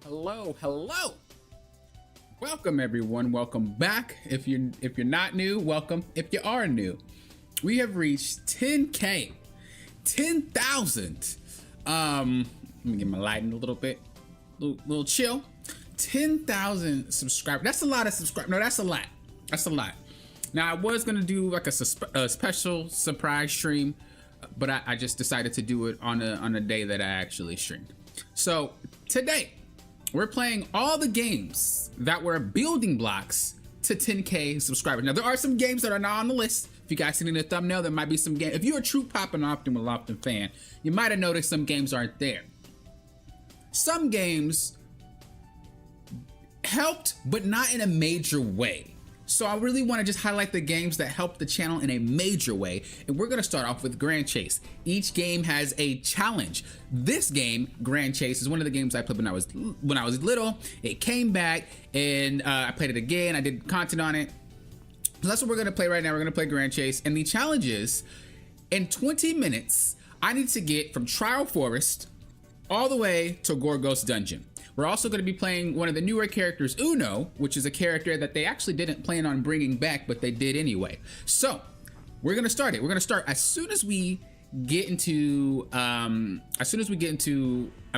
Hello. Welcome everyone. Welcome back. If you're not new, welcome. If you are new, we have reached 10K, 10,000. Let me get my lighting a little bit, little chill. 10,000 subscribers. That's a lot of subscribers. No, that's a lot. That's a lot. Now I was gonna do like a special surprise stream, but I just decided to do it on a day that I actually streamed. So today we're playing all the games that were building blocks to 10K subscribers. Now there are some games that are not on the list. If you guys see in the thumbnail, there might be some games. If you're a true Poppin' Optimal Lofton fan, you might have noticed some games aren't there. Some games helped, but not in a major way. So I really want to just highlight the games that helped the channel in a major way. And we're going to start off with Grand Chase. Each game has a challenge. This game, Grand Chase, is one of the games I played when I was little. It came back and I played it again. I did content on it. So that's what we're going to play right now. We're going to play Grand Chase. And the challenge is, in 20 minutes, I need to get from Trial Forest all the way to Gorgos Dungeon. We're also going to be playing one of the newer characters, Uno, which is a character that they actually didn't plan on bringing back, but they did anyway. So we're going to start it. We're going to start as soon as we get into a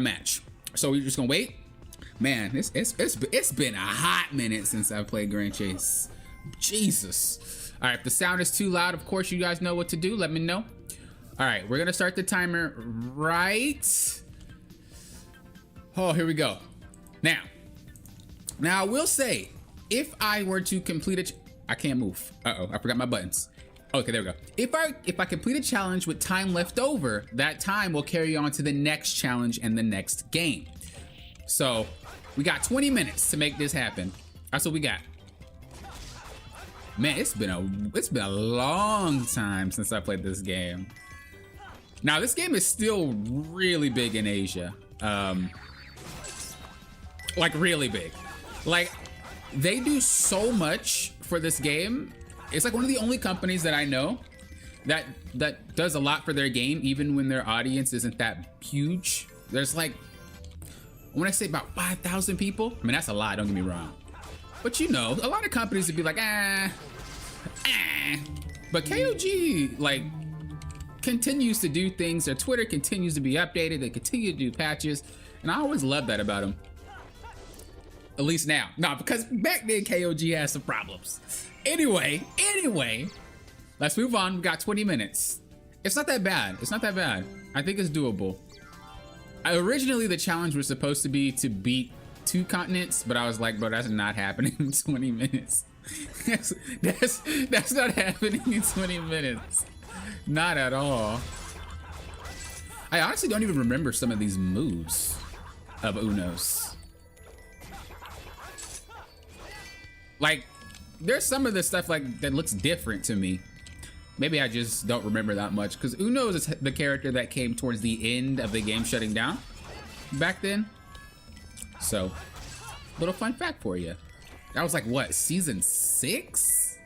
match. So we're just going to wait. Man, it's been a hot minute since I played Grand Chase. Jesus. All right, if the sound is too loud, of course you guys know what to do. Let me know. All right, we're going to start the timer right. Oh, here we go. Now I will say, if I were to complete I can't move. Uh-oh, I forgot my buttons. Okay, there we go. If I complete a challenge with time left over, that time will carry on to the next challenge and the next game. So we got 20 minutes to make this happen. That's what we got. Man, it's been a long time since I played this game. Now this game is still really big in Asia. Like really big. Like they do so much for this game. It's like one of the only companies that I know that does a lot for their game, even when their audience isn't that huge. There's like, when I say about 5,000 people, I mean that's a lot, don't get me wrong, but you know, a lot of companies would be like but KOG like continues to do things. Their Twitter continues to be updated. They continue to do patches, and I always love that about them. At least now. No, because back then KOG had some problems. Anyway, let's move on. We got 20 minutes. It's not that bad. It's not that bad. I think it's doable. Originally, the challenge was supposed to be to beat 2 continents, but I was like, bro, that's not happening in 20 minutes. that's not happening in 20 minutes. Not at all. I honestly don't even remember some of these moves of Uno's. Like, there's some of the stuff like that looks different to me. Maybe I just don't remember that much, because Uno is the character that came towards the end of the game shutting down back then. So, little fun fact for you. That was like what, season 6?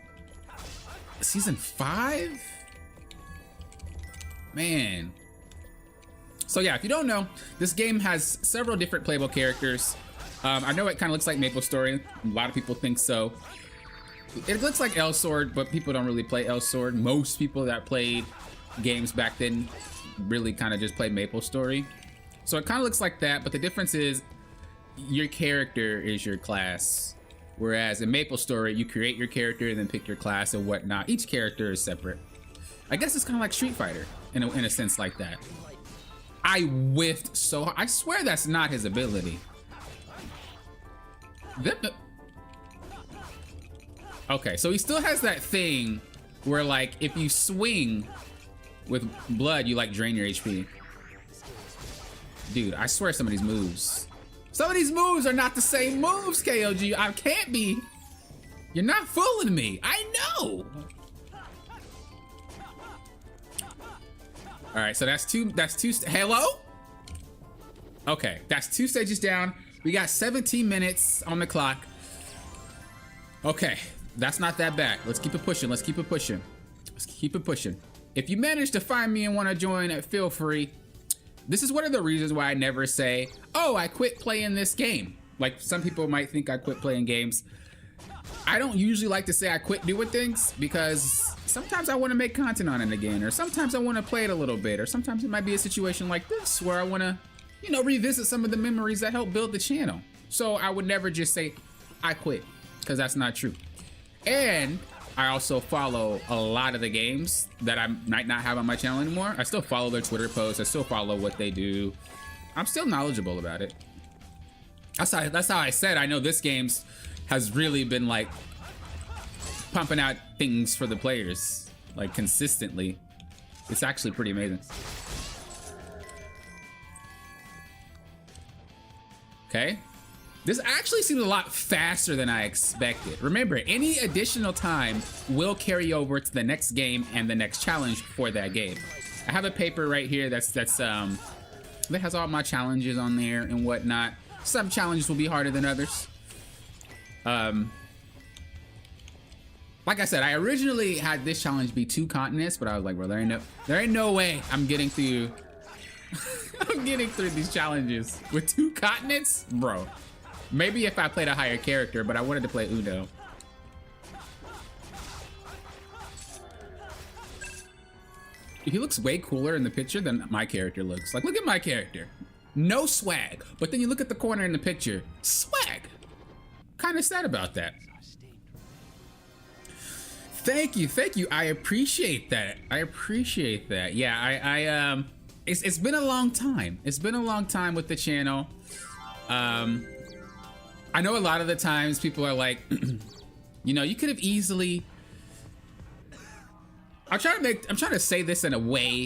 Season 5? Man. So yeah, if you don't know, this game has several different playable characters. I know it kind of looks like MapleStory. A lot of people think so. It looks like Elsword, but people don't really play Elsword. Most people that played games back then really kind of just played MapleStory. So it kind of looks like that, but the difference is your character is your class. Whereas in MapleStory, you create your character and then pick your class and whatnot. Each character is separate. I guess it's kind of like Street Fighter in a sense like that. I whiffed so hard. I swear that's not his ability. Okay, so he still has that thing where like if you swing with blood, you like drain your HP. Dude, I swear some of these moves are not the same moves, KOG. I can't be. You're not fooling me. I know. All right, so that's two. Hello? Okay, that's 2 stages down. We got 17 minutes on the clock. Okay, that's not that bad. Let's keep it pushing. Let's keep it pushing. Let's keep it pushing. If you manage to find me and want to join, feel free. This is one of the reasons why I never say, oh, I quit playing this game. Like some people might think I quit playing games. I don't usually like to say I quit doing things because sometimes I want to make content on it again, or sometimes I want to play it a little bit, or sometimes it might be a situation like this where I want to, you know, revisit some of the memories that helped build the channel. So I would never just say I quit, because that's not true. And I also follow a lot of the games that I might not have on my channel anymore. I still follow their Twitter posts. I still follow what they do. I'm still knowledgeable about it. That's how I said I know this game's has really been like pumping out things for the players, like consistently. It's actually pretty amazing. Okay. This actually seems a lot faster than I expected. Remember, any additional time will carry over to the next game and the next challenge for that game. I have a paper right here that has all my challenges on there and whatnot. Some challenges will be harder than others. Like I said, I originally had this challenge be 2 continents, but I was like, bro, there ain't no way I'm getting through I'm getting through these challenges with 2 continents, bro. Maybe if I played a higher character, but I wanted to play Uno. He looks way cooler in the picture than my character looks. Like, look at my character. No swag. But then you look at the corner in the picture, swag. Kind of sad about that. Thank you. I appreciate that. Yeah, it's been a long time. It's been a long time with the channel. I know a lot of the times people are like, you know, you could have easily. I'm trying to say this in a way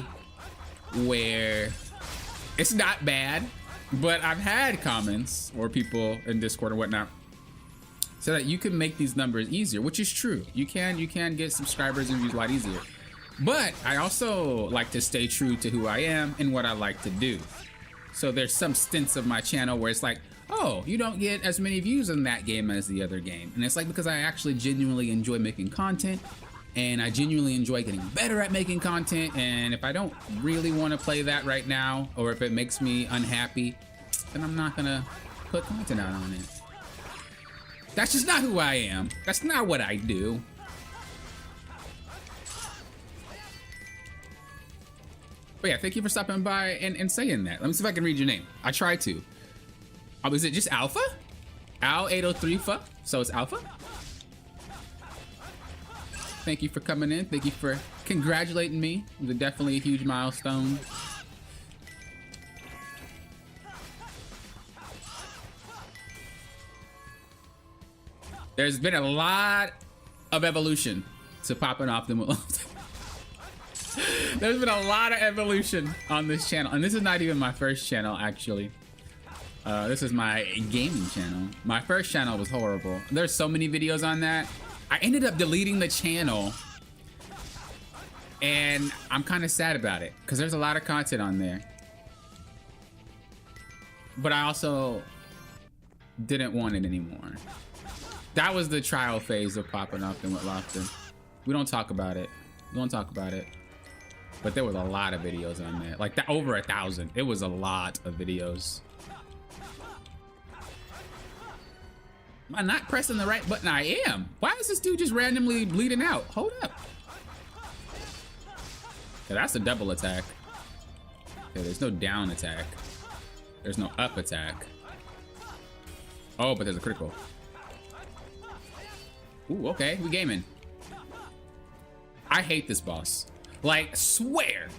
where it's not bad, but I've had comments or people in Discord or whatnot so that you can make these numbers easier, which is true. You can get subscribers and views a lot easier. But I also like to stay true to who I am and what I like to do. So there's some stints of my channel where it's like, oh, you don't get as many views in that game as the other game. And it's like, because I actually genuinely enjoy making content, and I genuinely enjoy getting better at making content. And if I don't really want to play that right now, or if it makes me unhappy, then I'm not gonna put content out on it. That's just not who I am. That's not what I do. But yeah, thank you for stopping by and saying that. Let me see if I can read your name. I tried to. Oh, is it just Alpha? Al803fa? So it's Alpha? Thank you for coming in. Thank you for congratulating me. It was definitely a huge milestone. There's been a lot of evolution to popping off the There's been a lot of evolution on this channel, and this is not even my first channel, actually. This is my gaming channel. My first channel was horrible. There's so many videos on that. I ended up deleting the channel, and I'm kind of sad about it because there's a lot of content on there. But I also didn't want it anymore. That was the trial phase of popping up and with Lofton. We don't talk about it. We don't talk about it. But there was a lot of videos on there. Like that, over 1,000. It was a lot of videos. Am I not pressing the right button? I am. Why is this dude just randomly bleeding out? Hold up. Yeah, that's a double attack. Okay, there's no down attack. There's no up attack. Oh, but there's a critical. Ooh, okay, we gaming. I hate this boss. Like, swear.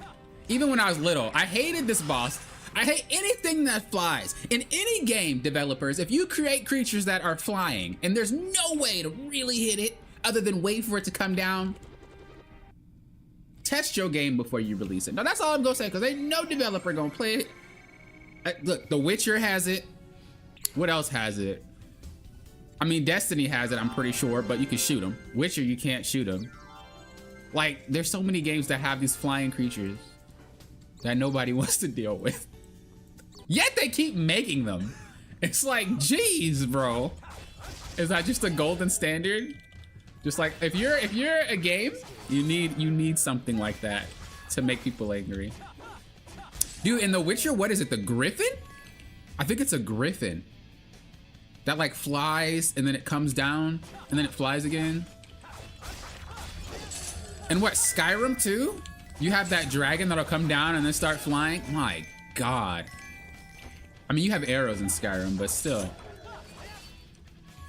Even when I was little, I hated this boss. I hate anything that flies. In any game, developers, if you create creatures that are flying and there's no way to really hit it other than wait for it to come down, test your game before you release it. Now, that's all I'm gonna say, because ain't no developer gonna play it. Look, The Witcher has it. What else has it? I mean, Destiny has it, I'm pretty sure, but you can shoot them. Witcher, you can't shoot them. Like, there's so many games that have these flying creatures that nobody wants to deal with. Yet they keep making them. It's like, geez, bro. Is that just a golden standard? Just like, if you're a game, you need something like that to make people angry. Dude, in The Witcher, what is it? The griffin? I think it's a griffin that like flies and then it comes down and then it flies again. And what, Skyrim too? You have that dragon that'll come down and then start flying? My God. I mean, you have arrows in Skyrim, but still.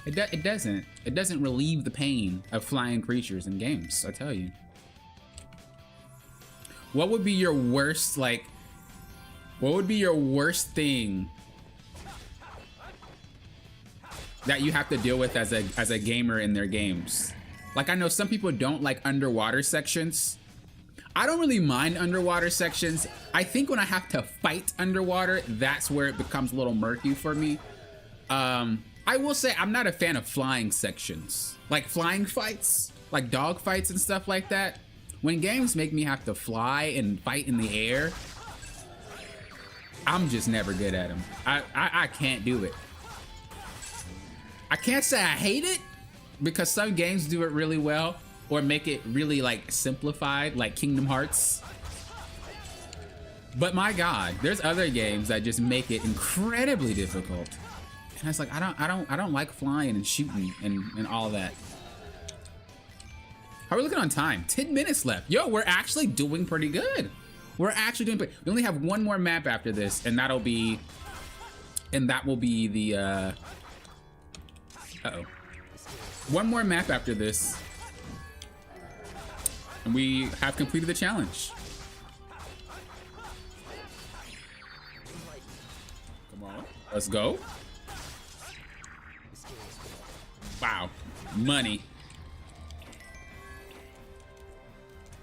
It doesn't relieve the pain of flying creatures in games, I tell you. What would be your worst, like, what would be your worst thing that you have to deal with as a gamer in their games? Like, I know some people don't like underwater sections. I don't really mind underwater sections. I think when I have to fight underwater, that's where it becomes a little murky for me. I will say I'm not a fan of flying sections. Like flying fights, like dog fights and stuff like that. When games make me have to fly and fight in the air, I'm just never good at them. I can't do it. I can't say I hate it, because some games do it really well or make it really like simplified, like Kingdom Hearts. But my God, there's other games that just make it incredibly difficult. And it's like, I don't like flying and shooting and all of that. How are we looking on time? 10 minutes left. Yo, we're actually doing pretty good. We're actually doing pretty. We only have one more map after this, and that will be the uh-oh. One more map after this, and we have completed the challenge. Come on, let's go. Wow, money.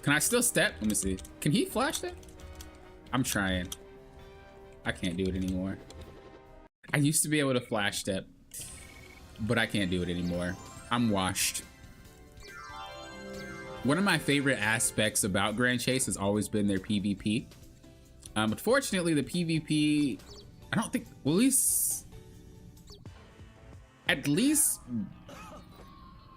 Can I still step? Let me see. Can he flash that? I'm trying. I can't do it anymore. I used to be able to flash step, but I can't do it anymore. I'm washed. One of my favorite aspects about Grand Chase has always been their PvP. Unfortunately, the PvP, I don't think, well, at least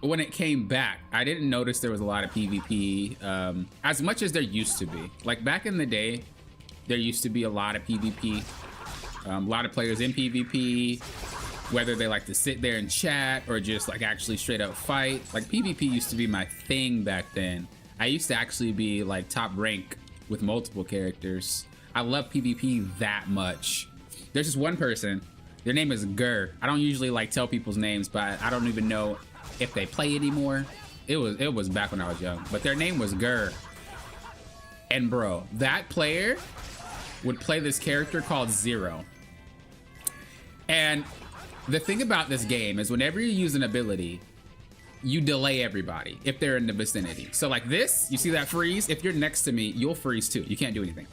when it came back, I didn't notice there was a lot of PvP as much as there used to be. Like back in the day, there used to be a lot of PvP, a lot of players in PvP, whether they like to sit there and chat or just like actually straight up fight. Like PvP used to be my thing back then. I used to actually be like top rank with multiple characters. I love PvP that much. There's just one person, their name is Gur. I don't usually like tell people's names, but I don't even know if they play anymore. It was back when I was young, but their name was Gur. And bro, that player would play this character called Zero. And the thing about this game is whenever you use an ability, you delay everybody if they're in the vicinity. So like this, you see that freeze? If you're next to me, you'll freeze too. You can't do anything.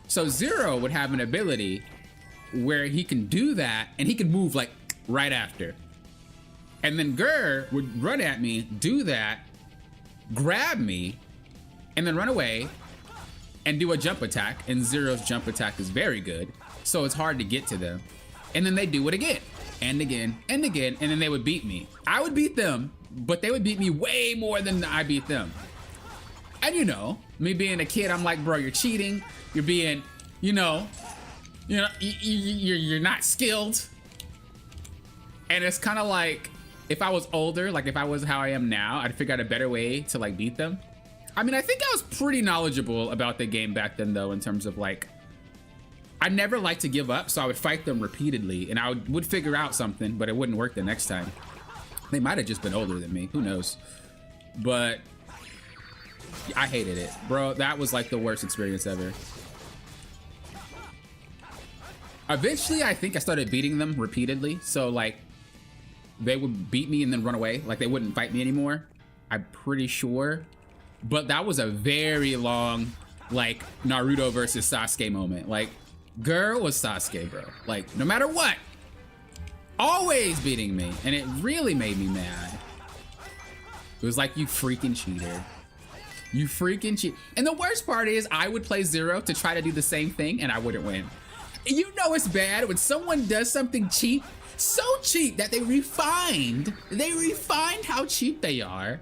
So Zero would have an ability where he can do that and he can move like right after. And then Gur would run at me, do that, grab me, and then run away and do a jump attack. And Zero's jump attack is very good, so it's hard to get to them. And then they do it again and again and again, and then they would beat me. I would beat them, but they would beat me way more than I beat them. And you know, me being a kid, I'm like, bro, you're cheating. You're being, you're not skilled. And it's kind of like, if I was older, like if I was how I am now, I'd figure out a better way to like beat them. I mean, I think I was pretty knowledgeable about the game back then though, in terms of like, I never liked to give up, so I would fight them repeatedly and I would figure out something, but it wouldn't work the next time. They might have just been older than me, who knows? But I hated it, bro. That was like the worst experience ever. Eventually, I think I started beating them repeatedly. So like, they would beat me and then run away. Like they wouldn't fight me anymore. I'm pretty sure. But that was a very long, like Naruto versus Sasuke moment. Like, Gur was Sasuke, bro. Like, no matter what, always beating me. And it really made me mad. It was like, you freaking cheater. You freaking cheat. And the worst part is I would play Zero to try to do the same thing and I wouldn't win. You know it's bad when someone does something cheap, so cheap that they refined how cheap they are.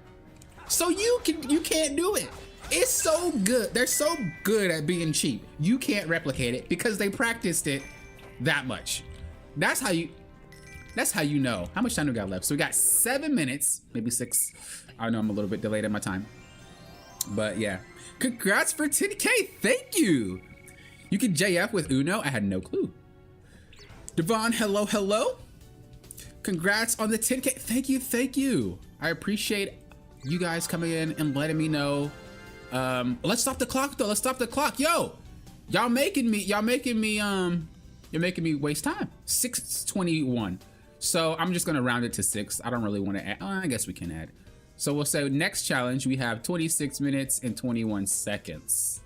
So you can't do it. It's so good. They're so good at being cheap. You can't replicate it because they practiced it that much. That's how you know. How much time do we got left? So we got 7 minutes, maybe 6. I know I'm a little bit delayed at my time. But yeah. Congrats for 10K. Thank you. You can JF with Uno. I had no clue. Devon, hello, hello. Congrats on the 10K. Thank you, thank you. I appreciate you guys coming in and letting me know. Let's stop the clock though. Let's stop the clock. Yo, you're making me waste time. 6:21. So I'm just gonna round it to 6. I don't really want to add. I guess we can add. So we'll say next challenge, we have 26 minutes and 21 seconds.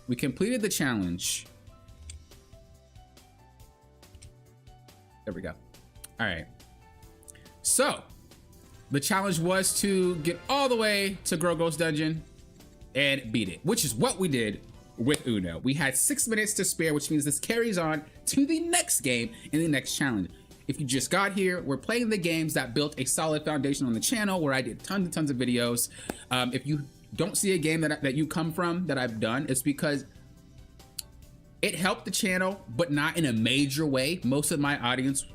We completed the challenge. There we go. All right. So the challenge was to get all the way to Grogo's dungeon and beat it, which is what we did with Uno. We had 6 minutes to spare, which means this carries on to the next game and the next challenge. If you just got here, we're playing the games that built a solid foundation on the channel where I did tons of videos. If you don't see a game that you come from that I've done, it's because it helped the channel, but not in a major way. Most of the audience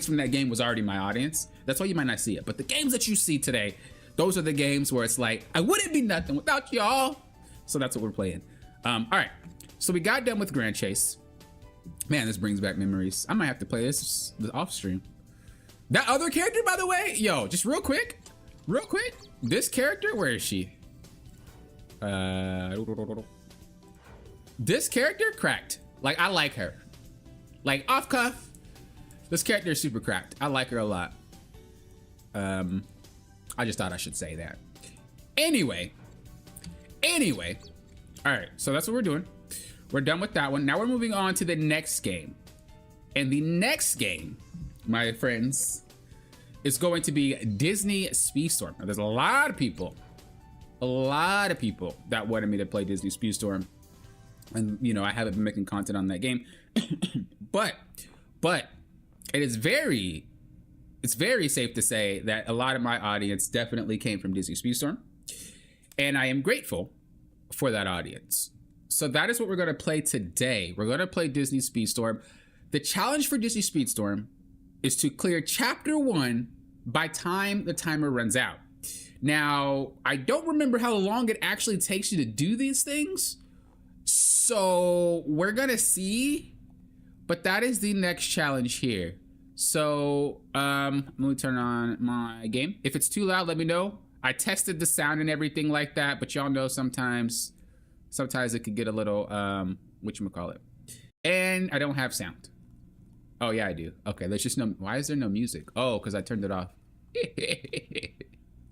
from that game was already my audience. That's why you might not see it. But the games that you see today, those are the games where it's like, I wouldn't be nothing without y'all. So that's what we're playing. All right, so we got done with Grand Chase. Man, this brings back memories. I might have to play this off stream. That other character, by the way, yo, just real quick. This character, where is she? This character, cracked. Like, I like her. Like, off cuff, this character is super cracked. I like her a lot. I just thought I should say that. Anyway. All right, so that's what we're doing. We're done with that one. Now we're moving on to the next game. And the next game, my friends, is going to be Disney Speedstorm. Now, there's a lot of people that wanted me to play Disney Speedstorm. And, you know, I haven't been making content on that game. but it is very safe to say that a lot of my audience definitely came from Disney Speedstorm. And I am grateful for that audience. So that is what we're going to play today. We're going to play Disney Speedstorm. The challenge for Disney Speedstorm is to clear chapter 1 by time the timer runs out. Now, I don't remember how long it actually takes you to do these things. So we're going to see, but that is the next challenge here. So let me turn on my game. If it's too loud, let me know. I tested the sound and everything like that, but y'all know sometimes it could get a little, whatchamacallit. And I don't have sound. Oh yeah, I do. Okay, there's just no, why is there no music? Oh, because I turned it off. All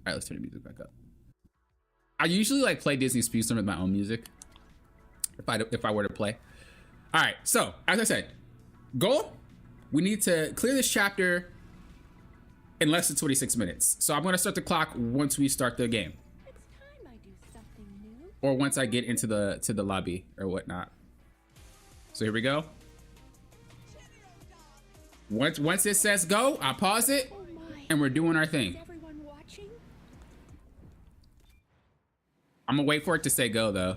right, let's turn the music back up. I usually like play Disney Speedstorm with my own music. If I were to play. All right, so as I said, goal, we need to clear this chapter in less than 26 minutes. So I'm gonna start the clock once we start the game. Or once I get into the lobby or whatnot. So here we go. Once it says go, I pause it, and we're doing our thing. I'm gonna wait for it to say go though.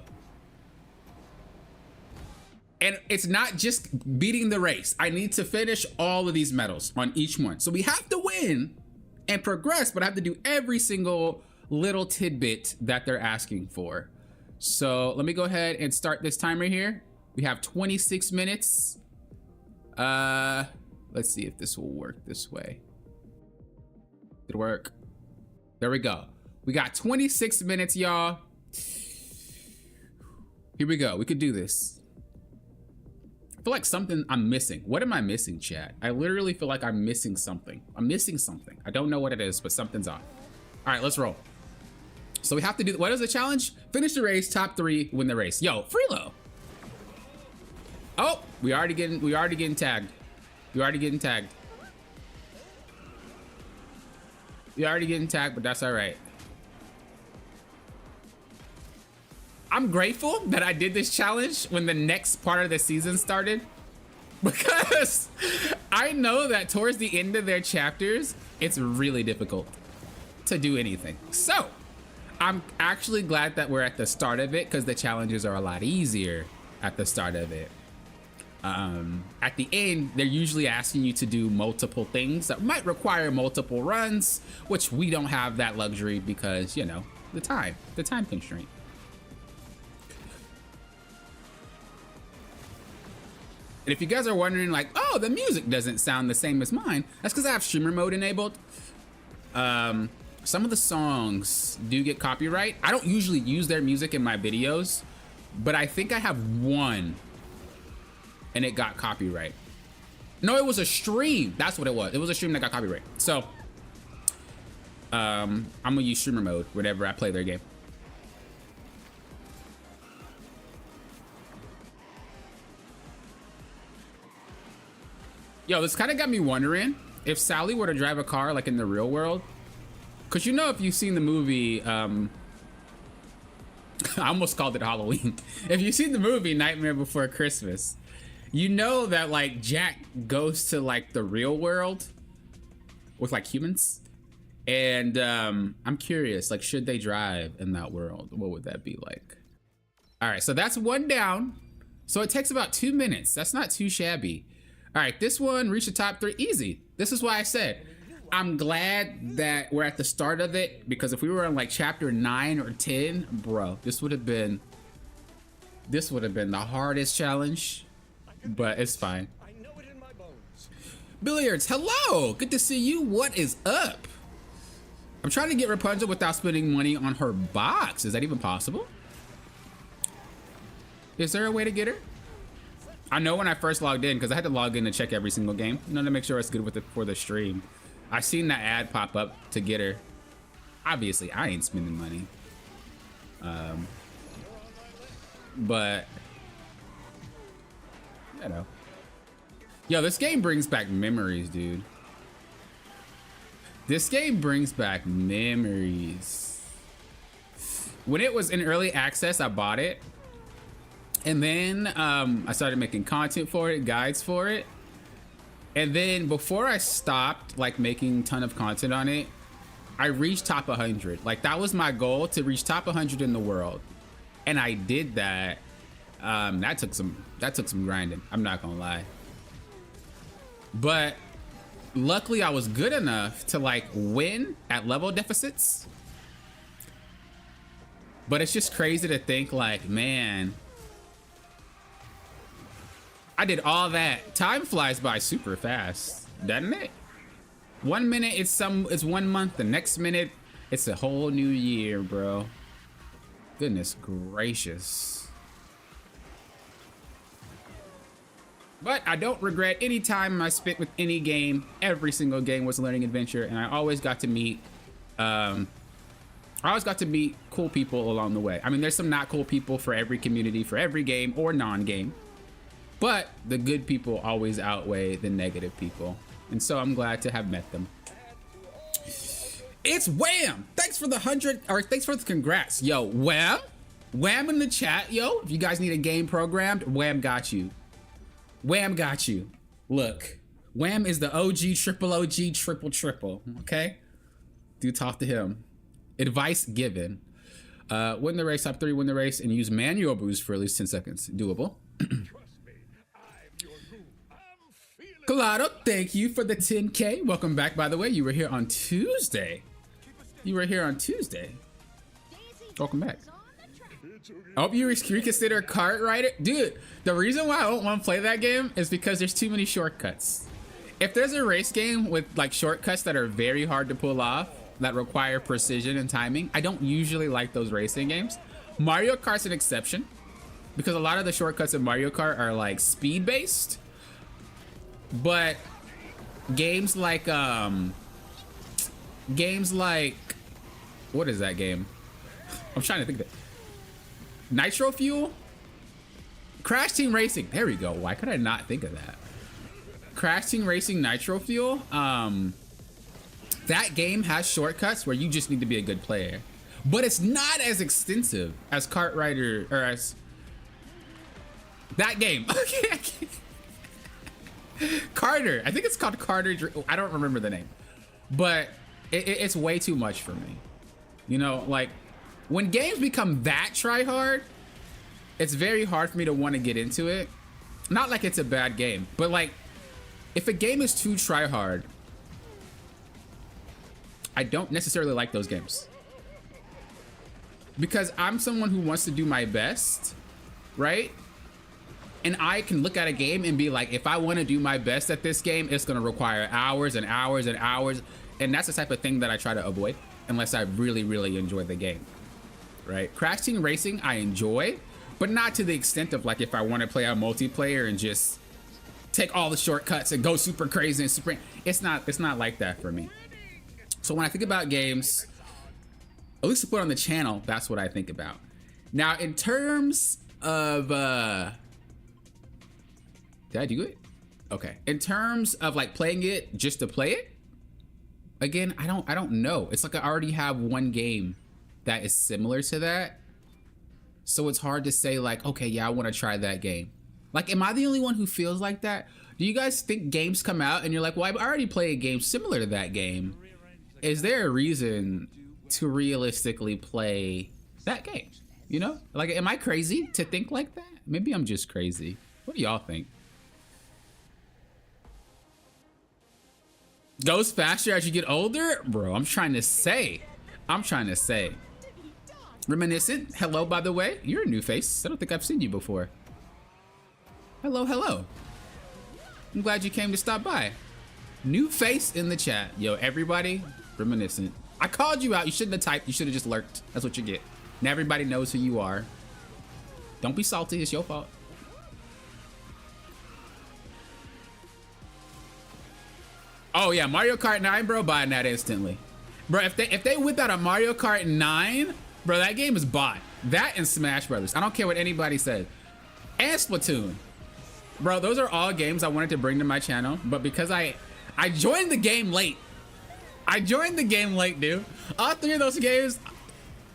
And it's not just beating the race. I need to finish all of these medals on each one. So we have to win and progress, but I have to do every single little tidbit that they're asking for. So let me go ahead and start this timer here. We have 26 minutes. Let's see if this will work this way. Did it work? There we go. We got 26 minutes, y'all. Here we go. We could do this. I feel like something I'm missing. What am I missing, chat? I literally feel like I'm missing something. I'm missing something. I don't know what it is, but something's off. All right, let's roll. So we have to do, what is the challenge? Finish the race, top 3, win the race. Yo, Freelo. Oh, we already getting tagged. We already getting tagged, but that's all right. I'm grateful that I did this challenge when the next part of the season started, because I know that towards the end of their chapters, it's really difficult to do anything. So I'm actually glad that we're at the start of it because the challenges are a lot easier at the start of it. At the end, they're usually asking you to do multiple things that might require multiple runs, which we don't have that luxury because, you know, the time constraint. And if you guys are wondering like, oh, the music doesn't sound the same as mine, that's because I have streamer mode enabled. Some of the songs do get copyright. I don't usually use their music in my videos, but I think I have one and it got copyright. No, it was a stream. That's what it was. It was a stream that got copyright. So I'm gonna use streamer mode whenever I play their game. Yo, this kind of got me wondering if Sally were to drive a car like in the real world. Cause you know, if you've seen the movie, I almost called it Halloween. If you've seen the movie Nightmare Before Christmas, you know that like Jack goes to like the real world with like humans. And I'm curious, like, should they drive in that world? What would that be like? All right, so that's one down. So it takes about 2 minutes. That's not too shabby. All right, this one reached the top 3 easy. This is why I said, I'm glad that we're at the start of it, because if we were on like chapter 9 or 10, bro, this would have been the hardest challenge, but it's fine. Billiards, hello, good to see you. What is up? I'm trying to get Rapunzel without spending money on her box. Is that even possible? Is there a way to get her? I know when I first logged in, because I had to log in to check every single game, you know, to make sure it's good with it for the stream. I seen that ad pop up to get her. Obviously, I ain't spending money. But, you know. Yo, this game brings back memories, dude. This game brings back memories. When it was in early access, I bought it. And then I started making content for it, guides for it. And then before I stopped like making a ton of content on it, I reached top 100. Like that was my goal, to reach top 100 in the world. And I did that. That took some grinding, I'm not gonna lie. But luckily I was good enough to like win at level deficits. But it's just crazy to think like, man, I did all that. Time flies by super fast, doesn't it? 1 minute it's 1 month, the next minute it's a whole new year, bro. Goodness gracious. But I don't regret any time I spent with any game. Every single game was a learning adventure, and I always got to meet cool people along the way. I mean, there's some not cool people for every community, for every game or non-game. But the good people always outweigh the negative people. And so I'm glad to have met them. It's Wham! Thanks for the 100, or thanks for the congrats. Yo, Wham? Wham in the chat, yo. If you guys need a game programmed, Wham got you. Wham got you. Look, Wham is the OG, triple OG, triple, okay? Do talk to him. Advice given. Win the race, top 3, win the race, and use manual boost for at least 10 seconds. Doable. Colado, thank you for the 10K. Welcome back, by the way. You were here on Tuesday. Welcome back. I hope you reconsider Kart Rider. Dude, the reason why I don't want to play that game is because there's too many shortcuts. If there's a race game with like shortcuts that are very hard to pull off, that require precision and timing, I don't usually like those racing games. Mario Kart's an exception, because a lot of the shortcuts in Mario Kart are like speed based. But games like what is that game? I'm trying to think of it. Nitro Fuel? Crash Team Racing. There we go. Why could I not think of that? Crash Team Racing Nitro Fuel. That game has shortcuts where you just need to be a good player. But it's not as extensive as Kart Rider, or as that game. Okay. Carter. I think it's called Carter. I don't remember the name. But it's way too much for me. You know, like, when games become that try hard, it's very hard for me to want to get into it. Not like it's a bad game, but like if a game is too try hard, I don't necessarily like those games. Because I'm someone who wants to do my best, right? And I can look at a game and be like, if I want to do my best at this game, it's going to require hours and hours and hours. And that's the type of thing that I try to avoid unless I really, really enjoy the game, right? Crash Team Racing, I enjoy, but not to the extent of like if I want to play a multiplayer and just take all the shortcuts and go super crazy and super. It's not like that for me. So when I think about games, at least to put on the channel, that's what I think about. Now, in terms of, did I do it? Okay. In terms of like playing it just to play it, again, I don't know. It's like I already have one game that is similar to that. So it's hard to say like, okay, yeah, I want to try that game. Like, am I the only one who feels like that? Do you guys think games come out and you're like, well, I've already played a game similar to that game. Is there a reason to realistically play that game? You know, like, am I crazy to think like that? Maybe I'm just crazy. What do y'all think? Goes faster as you get older? Bro, I'm trying to say. Reminiscent, hello, by the way. You're a new face. I don't think I've seen you before. Hello, hello. I'm glad you came to stop by. New face in the chat. Yo, everybody, Reminiscent. I called you out. You shouldn't have typed. You should have just lurked. That's what you get. Now everybody knows who you are. Don't be salty. It's your fault. Oh yeah, Mario Kart 9, bro, buying that instantly. Bro, if they whip out a Mario Kart 9, bro, that game is bought. That and Smash Brothers. I don't care what anybody says. And Splatoon. Bro, those are all games I wanted to bring to my channel, but because I joined the game late. I joined the game late, dude. All three of those games,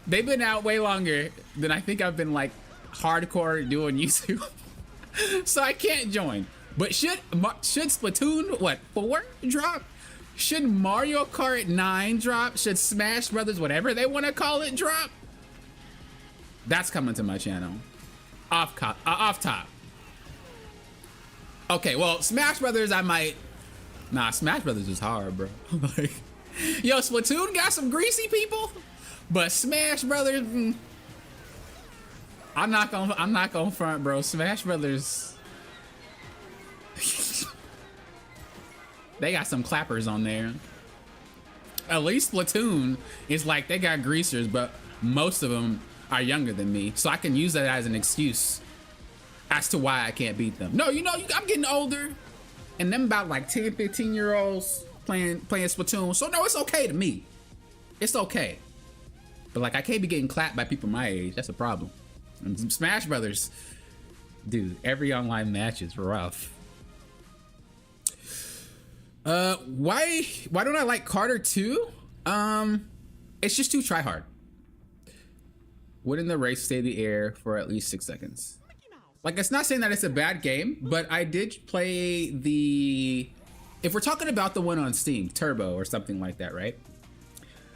they've been out way longer than I think I've been like hardcore doing YouTube. So I can't join. But should Splatoon, what, 4 drop? Should Mario Kart 9 drop? Should Smash Brothers, whatever they want to call it, drop? That's coming to my channel. Off top. Okay, well, Smash Brothers, I might. Nah, Smash Brothers is hard, bro. Like, yo, Splatoon got some greasy people, but Smash Brothers, I'm not gonna front, bro. Smash Brothers. They got some clappers on there. At least Splatoon is like they got greasers, but most of them are younger than me, so I can use that as an excuse as to why I can't beat them. No, you know, I'm getting older, and them about like 10, 15-year-olds playing Splatoon. So no, it's okay to me. It's okay. But like, I can't be getting clapped by people my age. That's a problem. And some Smash Brothers, dude, every online match is rough. Why don't I like Carter 2? It's just too try hard. Wouldn't the race stay in the air for at least 6 seconds? Like, it's not saying that it's a bad game, but I did play the, if we're talking about the one on Steam, Turbo or something like that, right?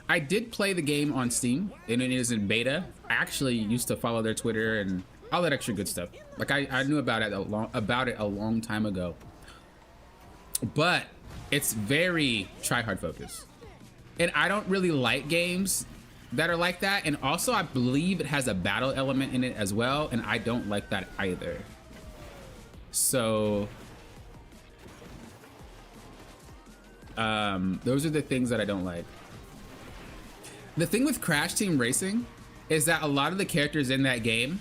I did play the game on Steam, and it is in beta. I actually used to follow their Twitter and all that extra good stuff. Like, I knew about it a long time ago. But it's very try-hard focused. And I don't really like games that are like that. And also, I believe it has a battle element in it as well, and I don't like that either. So those are the things that I don't like. The thing with Crash Team Racing is that a lot of the characters in that game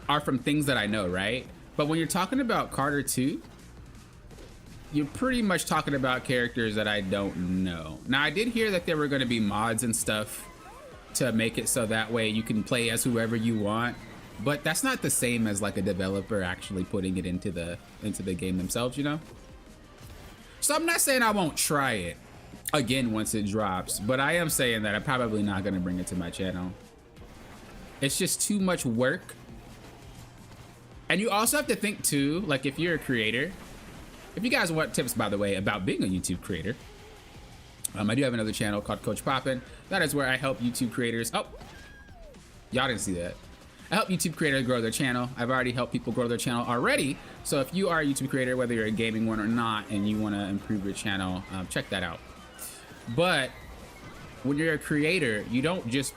are from things that I know, right? But when you're talking about Carter 2, you're pretty much talking about characters that I don't know. Now, I did hear that there were going to be mods and stuff to make it so that way you can play as whoever you want, but that's not the same as like a developer actually putting it into the game themselves, you know? So I'm not saying I won't try it again once it drops, but I am saying that I'm probably not going to bring it to my channel. It's just too much work. And you also have to think too, like if you're a creator, if you guys want tips, by the way, about being a YouTube creator, I do have another channel called Coach Poppin'. That is where I help YouTube creators. Oh, Y'all didn't see that. I help YouTube creators grow their channel. I've already helped people grow their channel already. So if you are a YouTube creator, whether you're a gaming one or not, and you want to improve your channel, check that out. But when you're a creator, you don't just...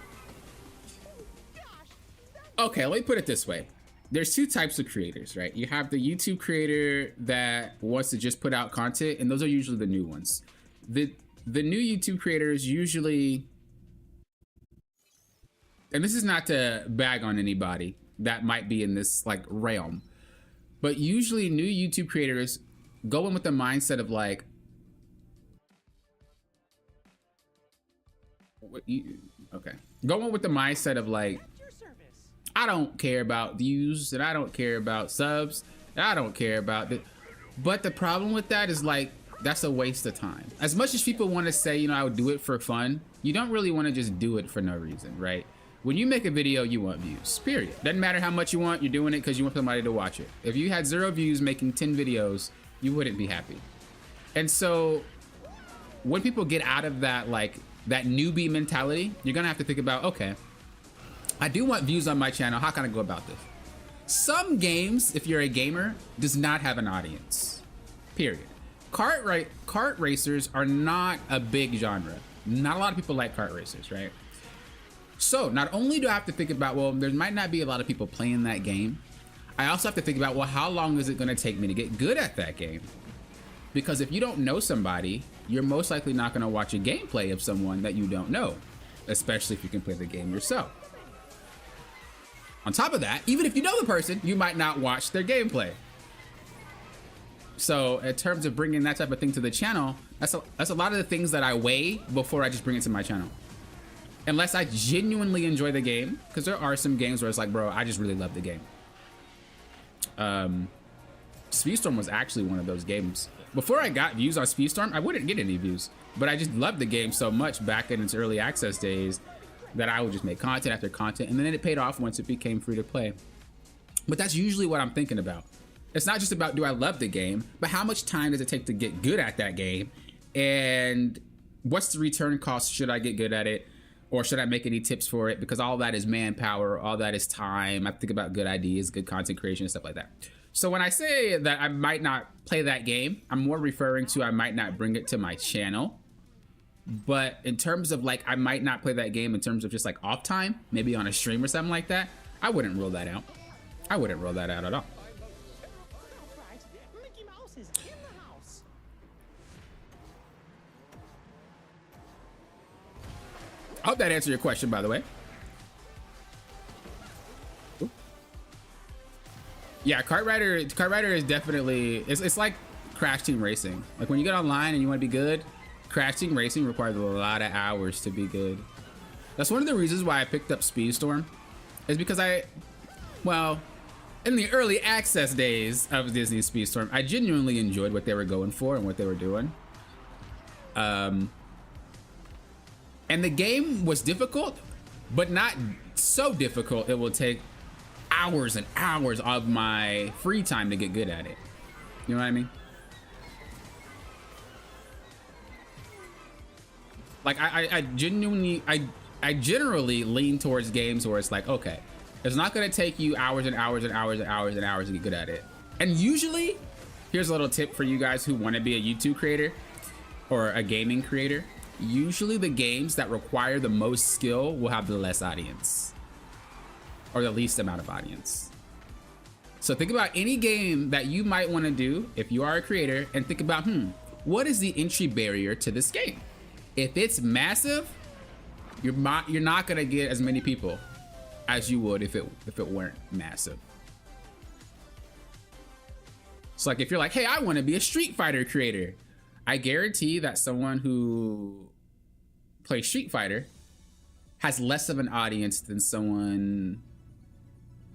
Okay, let me put it this way. There's two types of creators, right? You have the YouTube creator that wants to just put out content, and those are usually the new ones. The new YouTube creators usually... And this is not to bag on anybody that might be in this like realm, but usually new YouTube creators go in with the mindset of like, go in with the mindset of like, I don't care about views and I don't care about subs and I don't care about it. But the problem with that is like, that's a waste of time. As much as people want to say, you know, I would do it for fun, you don't really want to just do it for no reason, right? When you make a video, you want views, period. Doesn't matter how much you want, you're doing it because you want somebody to watch it. If you had 0 views making 10 videos, you wouldn't be happy. And so when people get out of that, like that newbie mentality, you're gonna have to think about, okay, I do want views on my channel. How can I go about this? Some games, if you're a gamer, does not have an audience, period. Kart racers are not a big genre. Not a lot of people like kart racers, right? So not only do I have to think about, well, there might not be a lot of people playing that game, I also have to think about, well, how long is it going to take me to get good at that game? Because if you don't know somebody, you're most likely not going to watch a gameplay of someone that you don't know, especially if you can play the game yourself. On top of that, even if you know the person, you might not watch their gameplay. So in terms of bringing that type of thing to the channel, that's a lot of the things that I weigh before I just bring it to my channel. Unless I genuinely enjoy the game, because there are some games where it's like, bro, I just really love the game. Speedstorm was actually one of those games. Before I got views on Speedstorm, I wouldn't get any views, but I just loved the game so much back in its early access days that I would just make content after content, and then it paid off once it became free to play. But that's usually what I'm thinking about. It's not just about, do I love the game, but how much time does it take to get good at that game? And what's the return cost? Should I get good at it? Or should I make any tips for it? Because all that is manpower, all that is time. I think about good ideas, good content creation, and stuff like that. So when I say that I might not play that game, I'm more referring to I might not bring it to my channel. But in terms of like, I might not play that game in terms of just like off time, maybe on a stream or something like that, I wouldn't rule that out. I wouldn't rule that out at all. I hope that answered your question, by the way. Ooh. Yeah, Kart Rider is definitely, it's like Crash Team Racing. Like when you get online and you want to be good, Crash Team Racing requires a lot of hours to be good. That's one of the reasons why I picked up Speedstorm, is because well, in the early access days of Disney Speedstorm, I genuinely enjoyed what they were going for and what they were doing. And the game was difficult, but not so difficult it will take hours and hours of my free time to get good at it. You know what I mean? Like I generally lean towards games where it's like, okay, it's not gonna take you hours and hours and hours and hours and hours to get good at it. And usually, here's a little tip for you guys who want to be a YouTube creator or a gaming creator. Usually the games that require the most skill will have the less audience, or the least amount of audience. So think about any game that you might want to do if you are a creator, and think about, what is the entry barrier to this game? If it's massive, you're not gonna get as many people as you would if it weren't massive. So like if you're like, hey, I want to be a Street Fighter creator, I guarantee that someone who plays Street Fighter has less of an audience than someone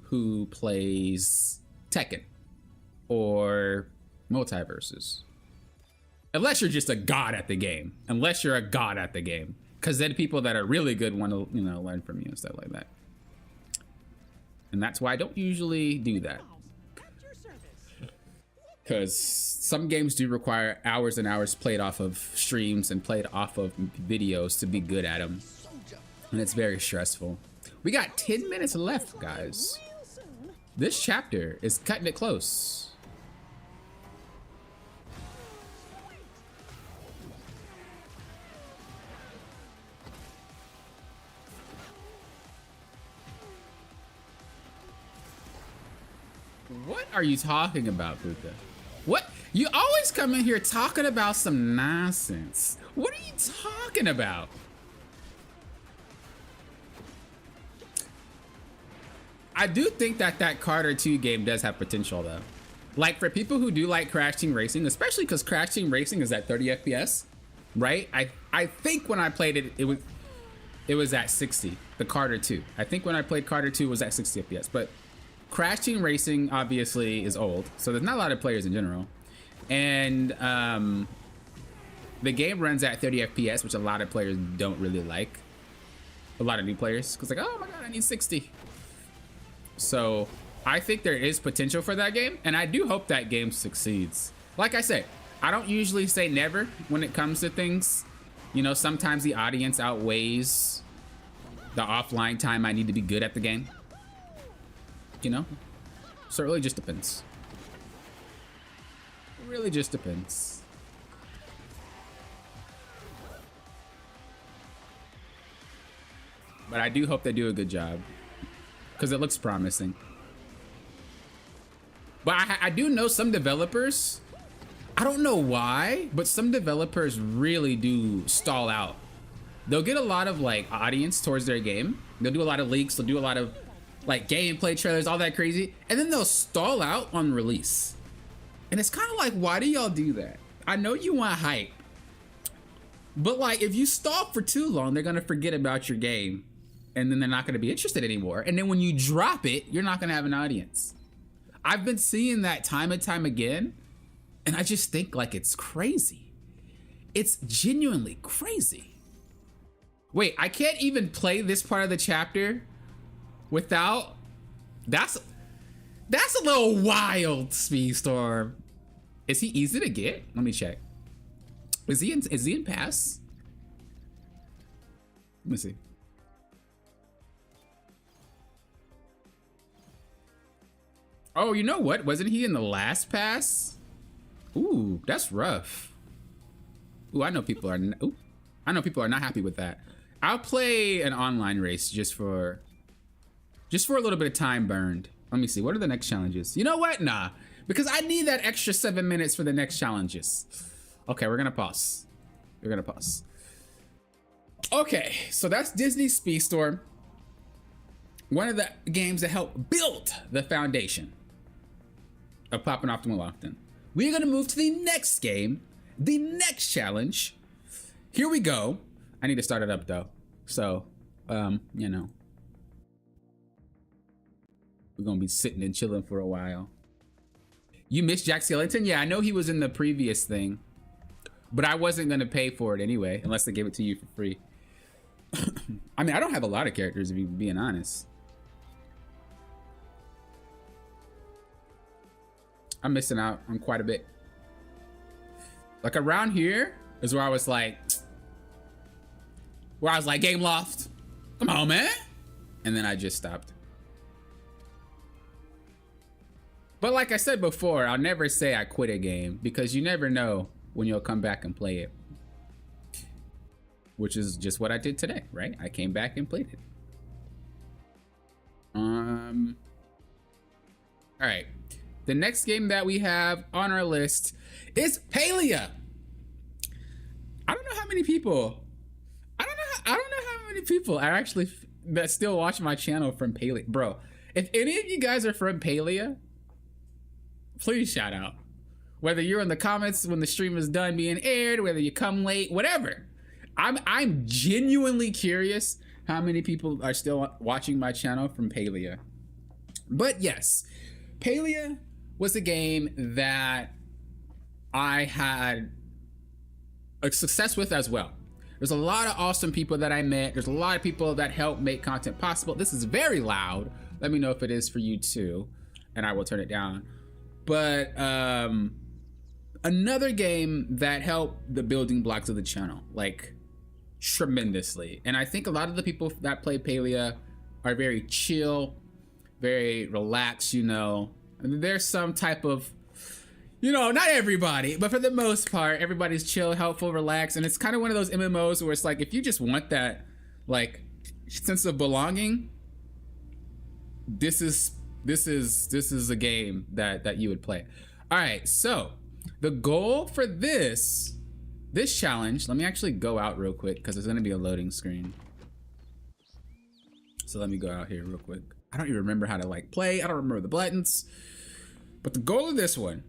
who plays Tekken or Multiverses. Unless you're just a god at the game. Unless you're a god at the game. Because then people that are really good want to, learn from you and stuff like that. And that's why I don't usually do that. Because some games do require hours and hours played off of streams and played off of videos to be good at them. And it's very stressful. We got 10 minutes left, guys. This chapter is cutting it close. What are you talking about, Puka? What? You always come in here talking about some nonsense. What are you talking about? I do think that that Carter 2 game does have potential, though. Like, for people who do like Crash Team Racing, especially because Crash Team Racing is at 30 FPS, right? I think when I played it, it was at 60, the Carter 2. I think when I played Carter 2, it was at 60 FPS, but Crash Team Racing obviously is old, so there's not a lot of players in general. And the game runs at 30 FPS, which a lot of players don't really like. A lot of new players, because like, oh my god, I need 60. So I think there is potential for that game, and I do hope that game succeeds. Like I said, I don't usually say never when it comes to things. You know, sometimes the audience outweighs the offline time I need to be good at the game. You know? So it really just depends. It really just depends. But I do hope they do a good job, because it looks promising. But I do know some developers, I don't know why, but some developers really do stall out. They'll get a lot of like audience towards their game. They'll do a lot of leaks, they'll do a lot of like gameplay trailers, all that crazy, and then they'll stall out on release. And it's kind of like, why do y'all do that? I know you want hype, but like if you stall for too long, they're gonna forget about your game, and then they're not gonna be interested anymore. And then when you drop it, you're not gonna have an audience. I've been seeing that time and time again, and I just think like it's crazy. It's genuinely crazy. Wait, I can't even play this part of the chapter without, that's a little wild, Speedstorm. Is he easy to get? Let me check. Is he in pass? Let me see. Oh, you know what? Wasn't he in the last pass? Ooh, that's rough. Ooh, I know people are not happy with that. I'll play an online race just for a little bit of time burned. Let me see, what are the next challenges? You know what? Nah, because I need that extra 7 minutes for the next challenges. Okay, we're gonna pause. Okay, so that's Disney Speedstorm. One of the games that helped build the foundation of Poppin' Optimal Often. We're gonna move to the next game, the next challenge. Here we go. I need to start it up though. So, you know, we're gonna be sitting and chilling for a while. You missed Jack Skellington? Yeah, I know he was in the previous thing, but I wasn't gonna pay for it anyway, unless they gave it to you for free. I mean, I don't have a lot of characters, if you're being honest. I'm missing out on quite a bit. Like around here is where I was like, Game Loft, come on, man. And then I just stopped. But like I said before, I'll never say I quit a game, because you never know when you'll come back and play it. Which is just what I did today, right? I came back and played it. All right. The next game that we have on our list is Palia. I don't know how many people are actually that still watch my channel from Palia. Bro, if any of you guys are from Palia, please shout out. Whether you're in the comments when the stream is done being aired, whether you come late, whatever. I'm genuinely curious how many people are still watching my channel from Palia. But yes, Palia was a game that I had a success with as well. There's a lot of awesome people that I met. There's a lot of people that helped make content possible. This is very loud. Let me know if it is for you too, and I will turn it down. But another game that helped the building blocks of the channel, like tremendously. And I think a lot of the people that play Palia are very chill, very relaxed, you know. And there's some type of, you know, not everybody, but for the most part, everybody's chill, helpful, relaxed. And it's kind of one of those MMOs where it's like, if you just want that, like, sense of belonging, this is a game that you would play. All right, so the goal for this challenge, let me actually go out real quick because there's gonna be a loading screen. So let me go out here real quick. I don't even remember how to like play. I don't remember the buttons. But the goal of this one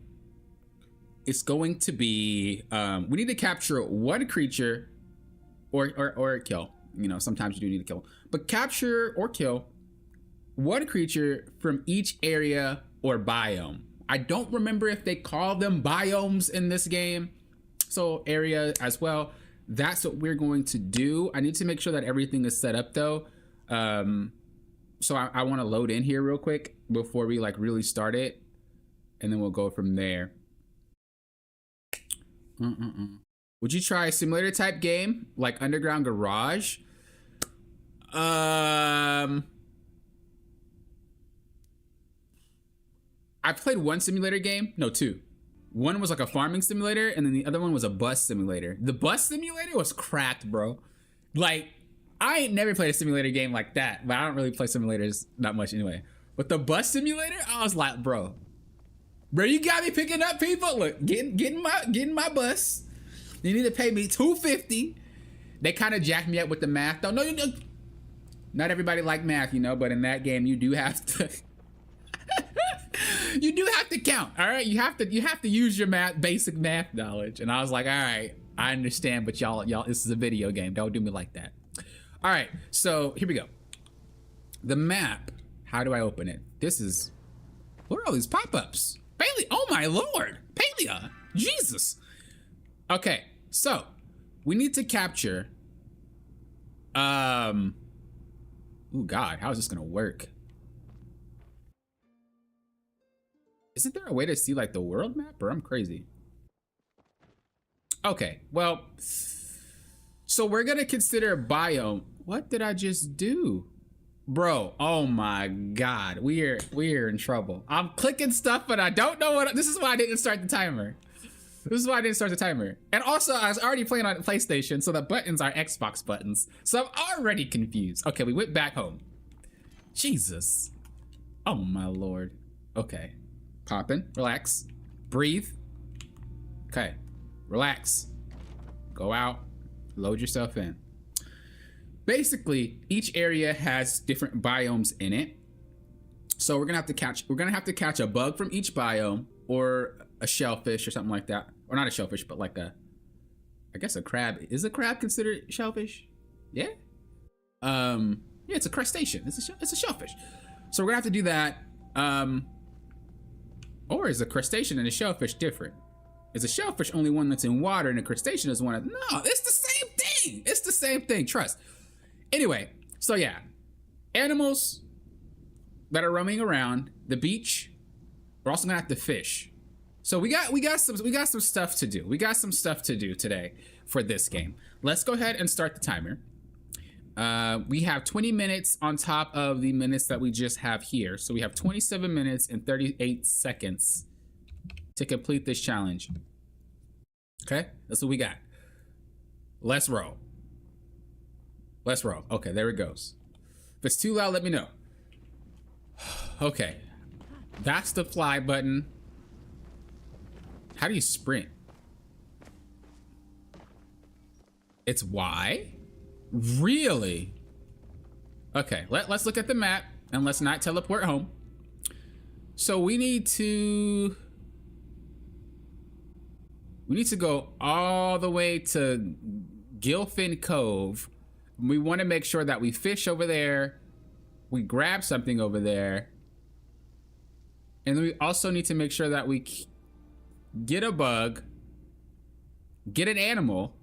is going to be, we need to capture one creature or kill. You know, sometimes you do need to kill. But capture or kill one creature from each area or biome. I don't remember if they call them biomes in this game. So area as well. That's what we're going to do. I need to make sure that everything is set up though. So I want to load in here real quick before we like really start it. And then we'll go from there. Would you try a simulator type game like Underground Garage? I played one simulator game. No, two. One was like a farming simulator, and then the other one was a bus simulator. The bus simulator was cracked, bro. Like, I ain't never played a simulator game like that, but I don't really play simulators that much anyway. But the bus simulator, I was like, bro, you got me picking up people. Look, getting my bus. You need to pay me $250. They kind of jacked me up with the math, though. No, not everybody like math, you know, but in that game, you do have to. You do have to count, all right? You have to use your basic math knowledge. And I was like, all right, I understand, but y'all, this is a video game. Don't do me like that. All right, so here we go. The map. How do I open it? What are all these pop-ups? Bailey, oh my lord, Palia, Jesus. Okay, so we need to capture. Oh God, how is this gonna work? Isn't there a way to see like the world map, or I'm crazy? Okay, well, so we're gonna consider biome. What did I just do? Bro, oh my God, we're in trouble. I'm clicking stuff, but I don't know what, this is why I didn't start the timer. And also, I was already playing on PlayStation, so the buttons are Xbox buttons. So I'm already confused. Okay, we went back home. Jesus. Oh my Lord. Okay. Poppin', relax, breathe. Okay, relax. Go out, load yourself in. Basically, each area has different biomes in it. So we're gonna have to catch a bug from each biome, or a shellfish or something like that. Or not a shellfish, but like I guess a crab. Is a crab considered shellfish? Yeah? Yeah, it's a crustacean. It's a shellfish. So we're gonna have to do that. Or is a crustacean and a shellfish different? Is a shellfish only one that's in water and a crustacean is one of, no, it's the same thing. It's the same thing, trust. Anyway, so yeah, animals that are roaming around the beach. We're also gonna have to fish. So we got some stuff to do. We got some stuff to do today for this game. Let's go ahead and start the timer. We have 20 minutes on top of the minutes that we just have here. So we have 27 minutes and 38 seconds to complete this challenge. Okay, that's what we got. Let's roll. Let's roll. Okay, there it goes. If it's too loud, let me know. Okay, that's the fly button. How do you sprint? It's Y? Really? Okay, let's look at the map and let's not teleport home. So we need to go all the way to Gilfin Cove. We want to make sure that we fish over there, we grab something over there, and then we also need to make sure that we get a bug, get an animal,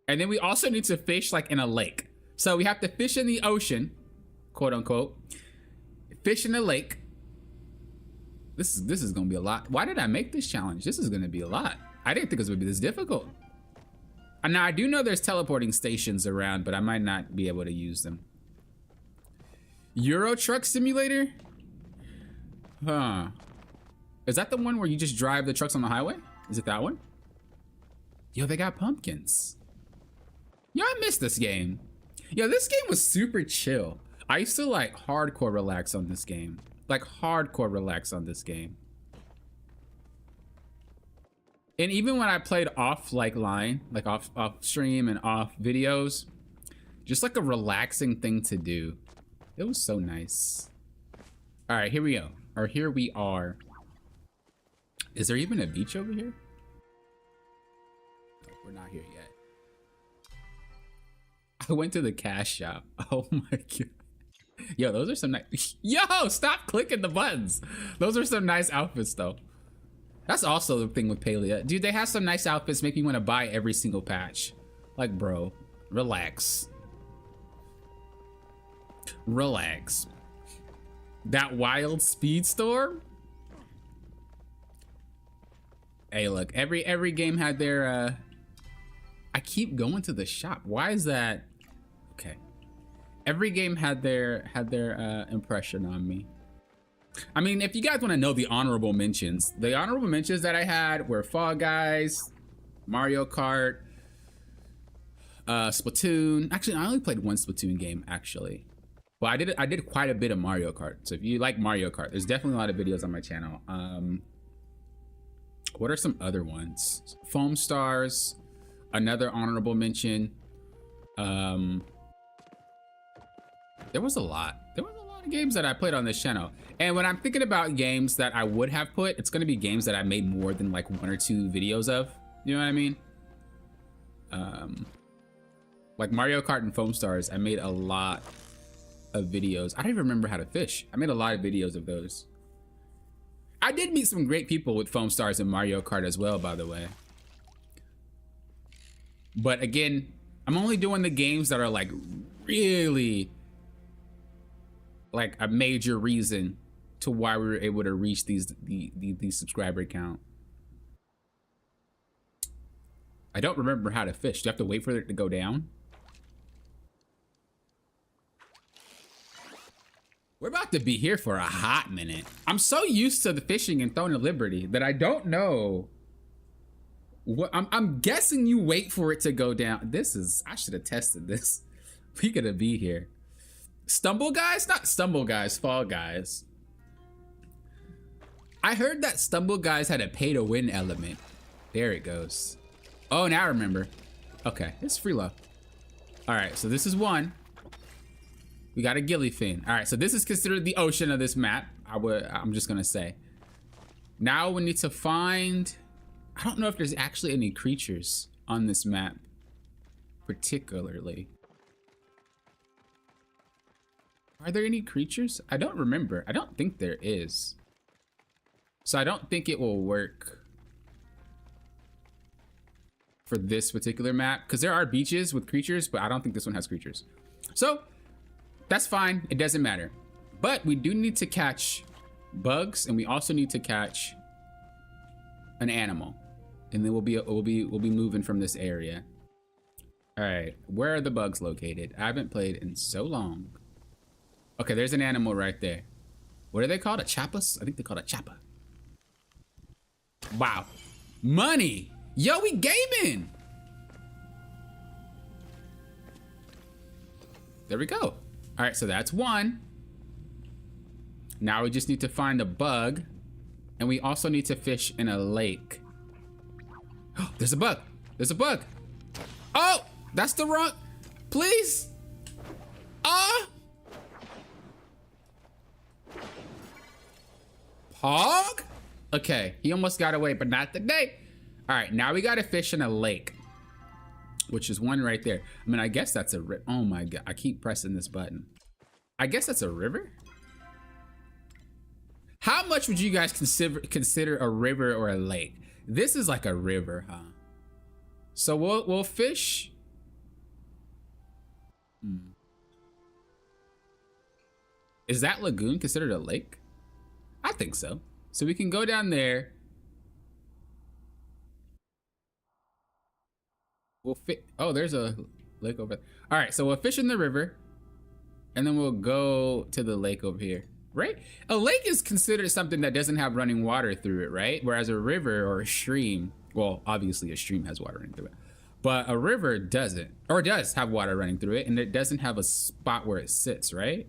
and then we also need to fish like in a lake. So we have to fish in the ocean, quote unquote, fish in the lake. This is gonna be a lot. Why did I make this challenge? This is gonna be a lot. I didn't think it was gonna be this difficult. Now I do know there's teleporting stations around, but I might not be able to use them. Euro Truck Simulator? Huh. Is that the one where you just drive the trucks on the highway? Is it that one? Yo, they got pumpkins. Yo, I missed this game. Yo, this game was super chill. I used to like hardcore relax on this game. Like hardcore relax on this game. And even when I played off like line, like off stream and off videos, just like a relaxing thing to do. It was so nice. All right, here we go. Or here we are. Is there even a beach over here? No, we're not here yet. I went to the cash shop. Oh my god. Yo, those are some nice. Yo, stop clicking the buttons. Those are some nice outfits though. That's also the thing with Palia. Dude, they have some nice outfits, make me want to buy every single patch. Like, bro, relax. Relax. That wild speed storm? Hey, look, every game had their I keep going to the shop. Why is that? Okay. Every game had their impression on me. I mean, if you guys want to know the honorable mentions that I had were Fall Guys, Mario Kart, Splatoon. Actually, I only played one Splatoon game, actually. Well, I did quite a bit of Mario Kart. So if you like Mario Kart, there's definitely a lot of videos on my channel. What are some other ones? Foam Stars, another honorable mention. There was a lot. There was a lot of games that I played on this channel. And when I'm thinking about games that I would have put, it's gonna be games that I made more than like 1 or 2 videos of. You know what I mean? Like Mario Kart and Foam Stars, I made a lot of videos. I don't even remember how to fish. I made a lot of videos of those. I did meet some great people with Foam Stars and Mario Kart as well, by the way. But again, I'm only doing the games that are like really like a major reason to why we were able to reach the subscriber count. I don't remember how to fish. Do you have to wait for it to go down? We're about to be here for a hot minute. I'm so used to the fishing in Throne of Liberty that I don't know what I'm guessing you wait for it to go down. I should have tested this. We gotta be here. Stumble Guys? Not Stumble Guys, Fall Guys. I heard that Stumble Guys had a pay to win element. There it goes. Oh, now I remember. Okay, it's free love. All right, so this is one. We got a gillyfin. All right, so this is considered the ocean of this map. I'm just gonna say. Now we need to find, I don't know if there's actually any creatures on this map, particularly. Are there any creatures? I don't remember. I don't think there is. So I don't think it will work for this particular map, because there are beaches with creatures, but I don't think this one has creatures. So that's fine. It doesn't matter. But we do need to catch bugs, and we also need to catch an animal, and then we'll be moving from this area. All right, where are the bugs located? I haven't played in so long. Okay, there's an animal right there. What are they called? A chappas? I think they're called a chappa. Wow. Money. Yo, we gaming. There we go. All right, so that's one. Now we just need to find a bug, and we also need to fish in a lake. Oh, there's a bug. There's a bug. Oh, that's the wrong. Please. Pog? Okay, he almost got away, but not today. All right, now we got to fish in a lake, which is one right there. I mean, I guess that's a river. Oh my God, I keep pressing this button. I guess that's a river. How much would you guys consider a river or a lake? This is like a river, huh? So we'll fish. Is that lagoon considered a lake? I think so. So we can go down there. We'll fit. Oh, there's a lake over there. All right, so we'll fish in the river, and then we'll go to the lake over here, right? A lake is considered something that doesn't have running water through it, right? Whereas a river or a stream, well, obviously a stream has water running through it, but a river doesn't, or does have water running through it, and it doesn't have a spot where it sits, right?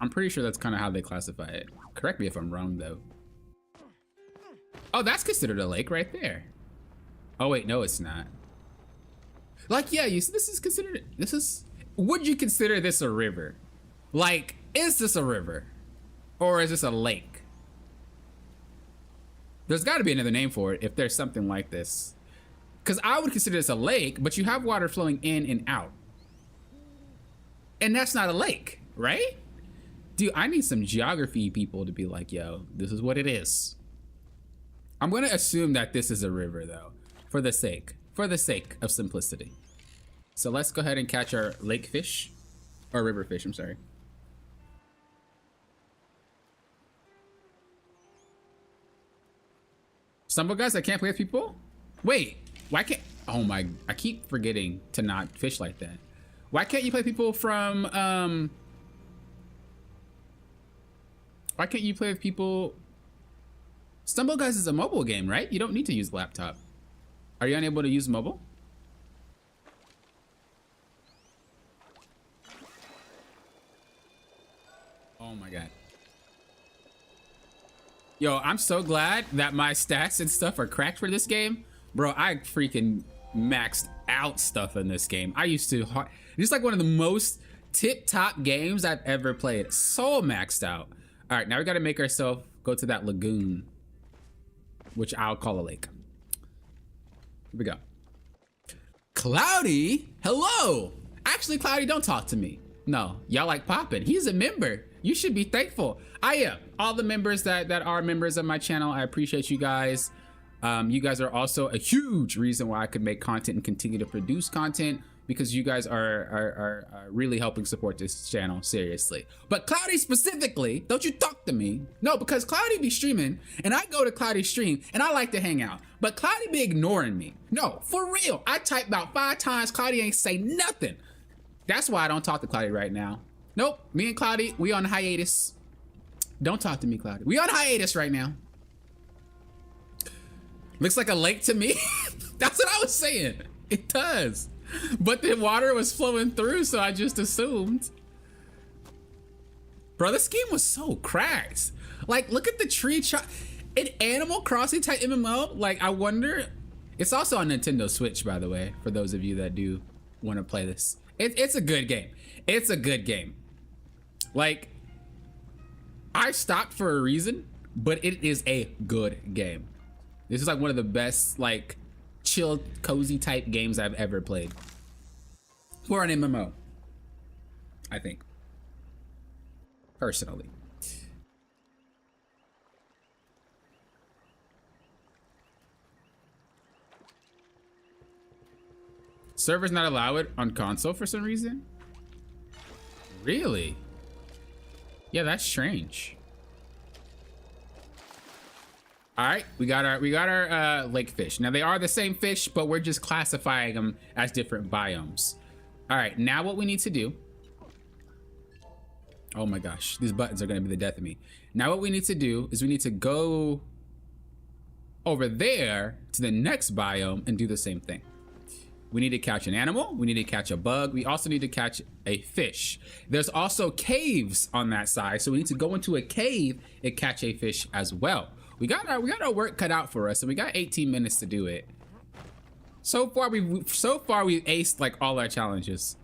I'm pretty sure that's kind of how they classify it. Correct me if I'm wrong, though. Oh, that's considered a lake right there. Oh, wait, no, it's not. Like, yeah, you see, this is considered, would you consider this a river? Like, is this a river? Or is this a lake? There's got to be another name for it if there's something like this. Because I would consider this a lake, but you have water flowing in and out. And that's not a lake, right? Dude, I need some geography people to be like, yo, this is what it is. I'm going to assume that this is a river, though, for the sake of simplicity. So let's go ahead and catch our lake fish, or river fish, I'm sorry. Stumble guys, I can't play with people? Wait, why can't, oh my, I keep forgetting to not fish like that. Why can't you play people from, why can't you play with people? Stumble Guys is a mobile game, right? You don't need to use laptop. Are you unable to use mobile? Oh my God. Yo, I'm so glad that my stats and stuff are cracked for this game. Bro, I freaking maxed out stuff in this game. I used to, it's like one of the most tip-top games I've ever played. So maxed out. All right, now we gotta make ourselves go to that lagoon, which I'll call a lake. Here we go. Cloudy, hello. Actually, Cloudy, don't talk to me. No, y'all like popping. He's a member. You should be thankful. I am. All the members that are members of my channel, I appreciate you guys. You guys are also a huge reason why I could make content and continue to produce content, because you guys are really helping support this channel, seriously. But Cloudy specifically, don't you talk to me. No, because Cloudy be streaming, and I go to Cloudy's stream, and I like to hang out. But Cloudy be ignoring me. No, for real. I typed about 5 times, Cloudy ain't say nothing. That's why I don't talk to Cloudy right now. Nope, me and Cloudy, we on hiatus. Don't talk to me, Cloudy. We on hiatus right now. Looks like a lake to me. That's what I was saying. It does. But the water was flowing through, so I just assumed. Bro, this game was so cracked. Like, look at the tree an Animal Crossing type MMO. Like, I wonder. It's also on Nintendo Switch, by the way, for those of you that do want to play this. It's a good game. It's a good game. Like, I stopped for a reason, but it is a good game. This is like one of the best, like, chill, cozy type games I've ever played for an MMO, I think, personally. Servers not allow it on console for some reason? Really? Yeah, that's strange. All right, we got our lake fish. Now they are the same fish, but we're just classifying them as different biomes. All right, now what we need to do. Oh my gosh, these buttons are gonna be the death of me. Now what we need to do is we need to go over there to the next biome and do the same thing. We need to catch an animal, we need to catch a bug, we also need to catch a fish. There's also caves on that side, so we need to go into a cave and catch a fish as well. We got our work cut out for us, and we got 18 minutes to do it. So far we've aced like all our challenges.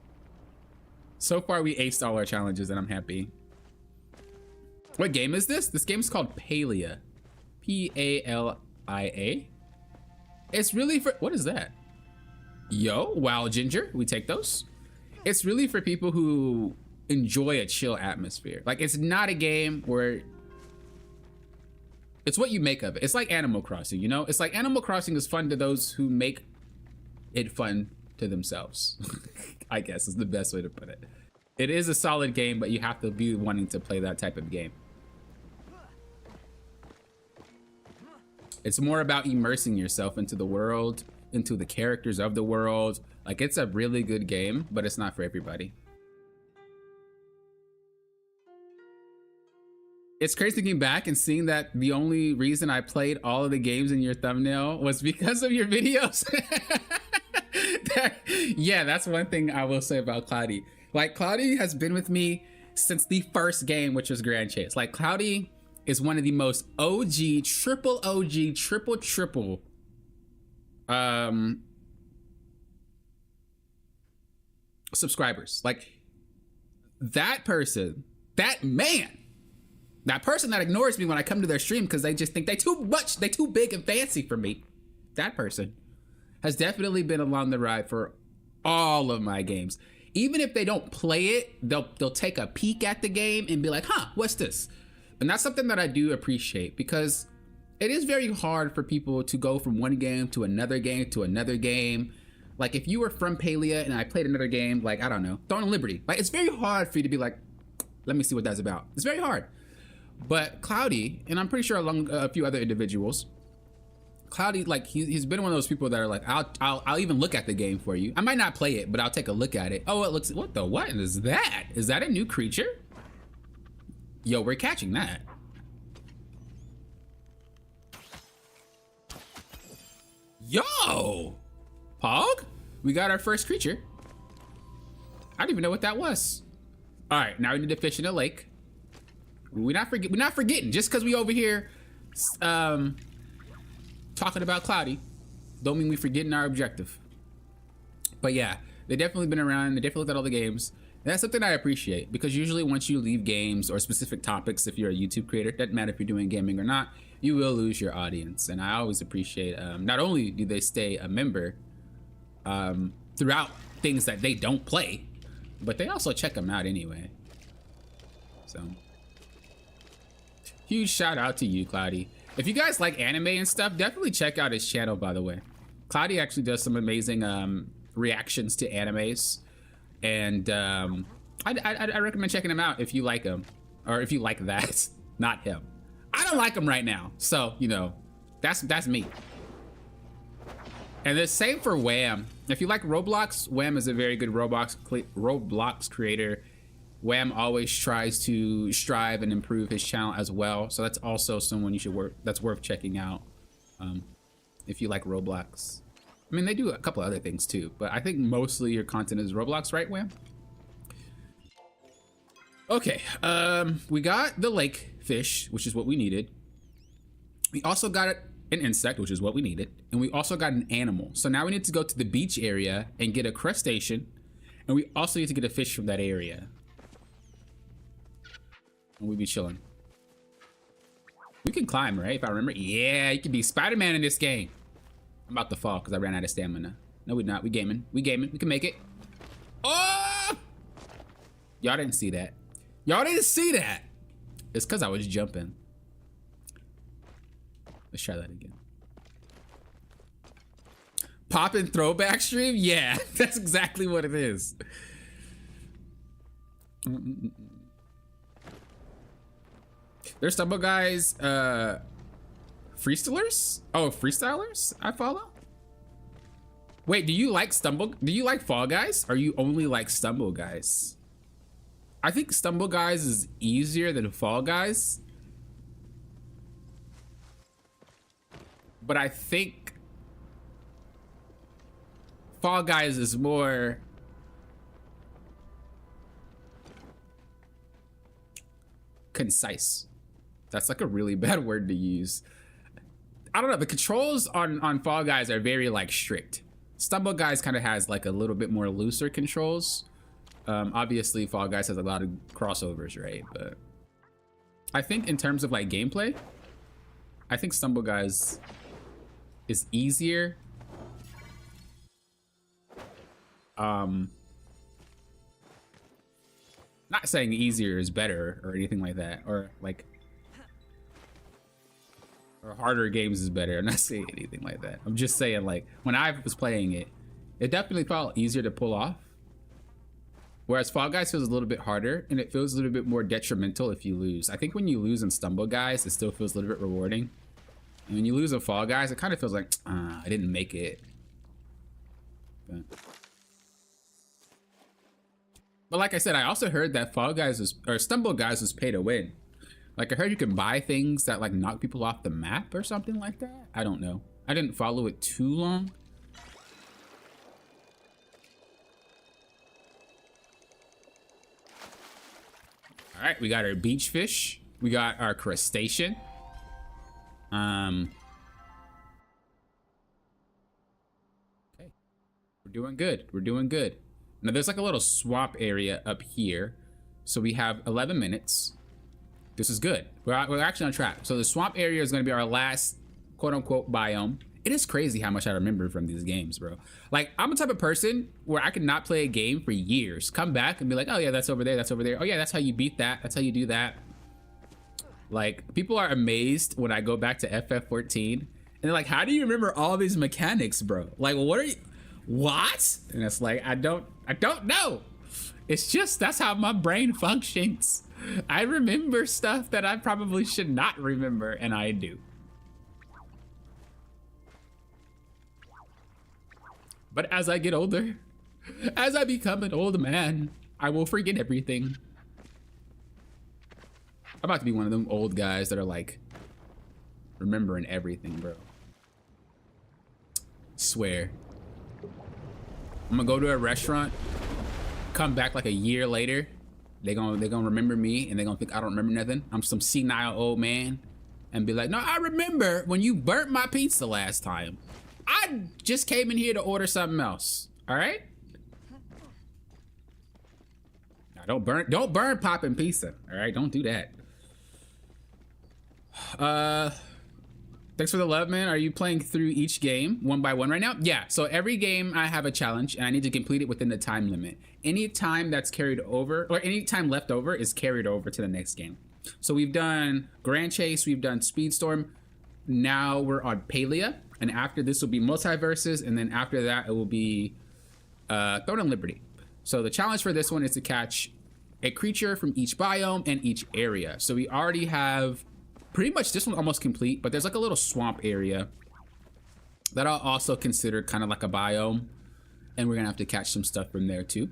So far we aced all our challenges, and I'm happy. What game is this? This game is called Palia. P-A-L-I-A. It's really for, what is that? Yo, Wild Ginger, we take those. It's really for people who enjoy a chill atmosphere. Like, it's not a game where, it's what you make of it. It's like Animal Crossing, you know? It's like Animal Crossing is fun to those who make it fun to themselves. I guess is the best way to put it. It is a solid game, but you have to be wanting to play that type of game. It's more about immersing yourself into the world, into the characters of the world. Like, it's a really good game, but it's not for everybody. It's crazy thinking back and seeing that the only reason I played all of the games in your thumbnail was because of your videos. Yeah, that's one thing I will say about Cloudy. Like, Cloudy has been with me since the first game, which was Grand Chase. Like, Cloudy is one of the most OG, triple subscribers. Like, that person, that man, that person that ignores me when I come to their stream because they just think they too big and fancy for me. That person has definitely been along the ride for all of my games. Even if they don't play it, they'll take a peek at the game and be like, huh, what's this? And that's something that I do appreciate, because it is very hard for people to go from one game to another game to another game. Like, if you were from Palia and I played another game, like, I don't know, Dawn of Liberty, like, it's very hard for you to be like, let me see what that's about. It's very hard. But Cloudy, and I'm pretty sure along a few other individuals, Cloudy, like, he's been one of those people that are like, I'll even look at the game for you. I might not play it, but I'll take a look at it. Oh, it looks, what is that? Is that a new creature? Yo, we're catching that. Yo, Pog, we got our first creature. I don't even know what that was. All right, now we need to fish in a lake. We're not forgetting. Just because we over here talking about Cloudy, don't mean we forgetting our objective. But yeah, they've definitely been around. They definitely looked at all the games. And that's something I appreciate, because usually once you leave games or specific topics, if you're a YouTube creator, doesn't matter if you're doing gaming or not, you will lose your audience. And I always appreciate, not only do they stay a member throughout things that they don't play, but they also check them out anyway. So huge shout out to you, Cloudy. If you guys like anime and stuff, definitely check out his channel, by the way. Cloudy actually does some amazing reactions to animes. And I recommend checking him out if you like him, or if you like that. Not him. I don't like him right now, so you know, that's me. And the same for Wham. If you like Roblox, Wham is a very good Roblox creator. Wham always tries to strive and improve his channel as well, so that's also someone you should that's worth checking out if you like Roblox. I mean, they do a couple other things too, but I think mostly your content is Roblox, right, Wham? Okay, we got the lake fish, which is what we needed. We also got an insect, which is what we needed. And we also got an animal. So now we need to go to the beach area and get a crustacean. And we also need to get a fish from that area. And we'll be chilling. We can climb, right? If I remember. Yeah, you can be Spider-Man in this game. I'm about to fall because I ran out of stamina. No, we're not. We gaming. We gaming. We can make it. Oh! Y'all didn't see that. Y'all didn't see that. It's because I was jumping. Let's try that again. Poppin' throwback stream? Yeah, that's exactly what it is. There's some guys, freestylers? Oh, freestylers I follow? Wait, do you like Fall Guys? Or you only like Stumble Guys? I think Stumble Guys is easier than Fall Guys. But I think Fall Guys is more concise. That's like a really bad word to use. I don't know, the controls on Fall Guys are very like strict. Stumble Guys kind of has like a little bit more looser controls. Obviously Fall Guys has a lot of crossovers, right? But I think in terms of like gameplay, I think Stumble Guys is easier. Not saying easier is better or anything like that, or like, or harder games is better. I'm not saying anything like that. I'm just saying, like, when I was playing it, it definitely felt easier to pull off. Whereas Fall Guys feels a little bit harder, and it feels a little bit more detrimental if you lose. I think when you lose in Stumble Guys, it still feels a little bit rewarding. when you lose a Fall Guys, it kind of feels like, I didn't make it. But like I said, I also heard that Fall Guys or Stumble Guys was pay to win. Like I heard you can buy things that like knock people off the map or something like that. I don't know. I didn't follow it too long. All right, we got our beach fish. We got our crustacean. Okay. We're doing good. We're doing good. Now there's like a little swamp area up here. So we have 11 minutes. This is good. We're actually on track. So the swamp area is going to be our last quote unquote biome. It is crazy how much I remember from these games, bro. Like I'm the type of person where I could not play a game for years, come back and be like, oh yeah, that's over there, that's over there. Oh yeah, that's how you beat that. That's how you do that. Like people are amazed when I go back to FF14 and they're like, how do you remember all these mechanics, bro? Like what are you, what? And it's like, I don't know. It's just, that's how my brain functions. I remember stuff that I probably should not remember, and I do. But as I get older, as I become an old man, I will forget everything. I'm about to be one of them old guys that are like remembering everything, bro. Swear. I'm gonna go to a restaurant, come back like a year later. They gonna remember me and they gonna think I don't remember nothing. I'm some senile old man and be like, no, I remember when you burnt my pizza last time. I just came in here to order something else. All right. Now don't burn popping pizza. All right, don't do that. Thanks for the love, man. Are you playing through each game one by one right now? Yeah, so every game I have a challenge and I need to complete it within the time limit. Any time that's carried over or any time left over is carried over to the next game. So we've done Grand Chase, we've done Speedstorm. Now we're on Palia, and after this will be Multiverses, and then after that it will be Throne and Liberty. So the challenge for this one is to catch a creature from each biome and each area. So we already have pretty much this one almost complete, but there's like a little swamp area that I'll also consider kind of like a biome, and we're gonna have to catch some stuff from there too,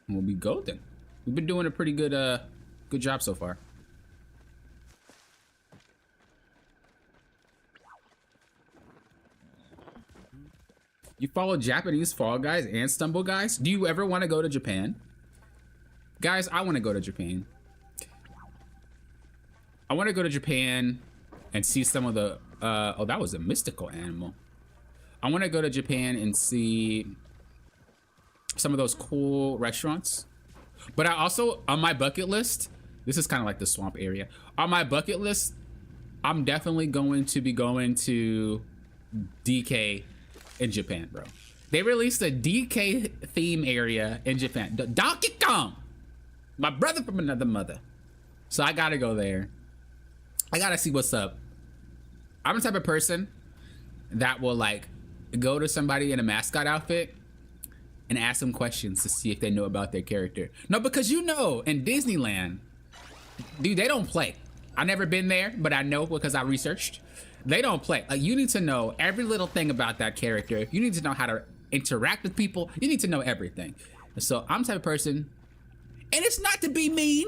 and we'll be golden. We've been doing a pretty good good job so far. You follow Japanese Fall Guys and Stumble Guys? Do you ever want to go to Japan? Guys, I want to go to Japan. I want to go to Japan and see some of the, oh, that was a mystical animal. I want to go to Japan and see some of those cool restaurants. But I also, on my bucket list, this is kind of like the swamp area. On my bucket list, I'm definitely going to be going to DK in Japan, bro. They released a DK theme area in Japan. Donkey Kong, my brother from another mother. So I gotta go there. I gotta see what's up. I'm the type of person that will like go to somebody in a mascot outfit and ask them questions to see if they know about their character. No, because you know, in Disneyland, dude, they don't play. I've never been there, but I know because I researched. They don't play. Like, you need to know every little thing about that character. You need to know how to interact with people. You need to know everything. So I'm the type of person, and it's not to be mean.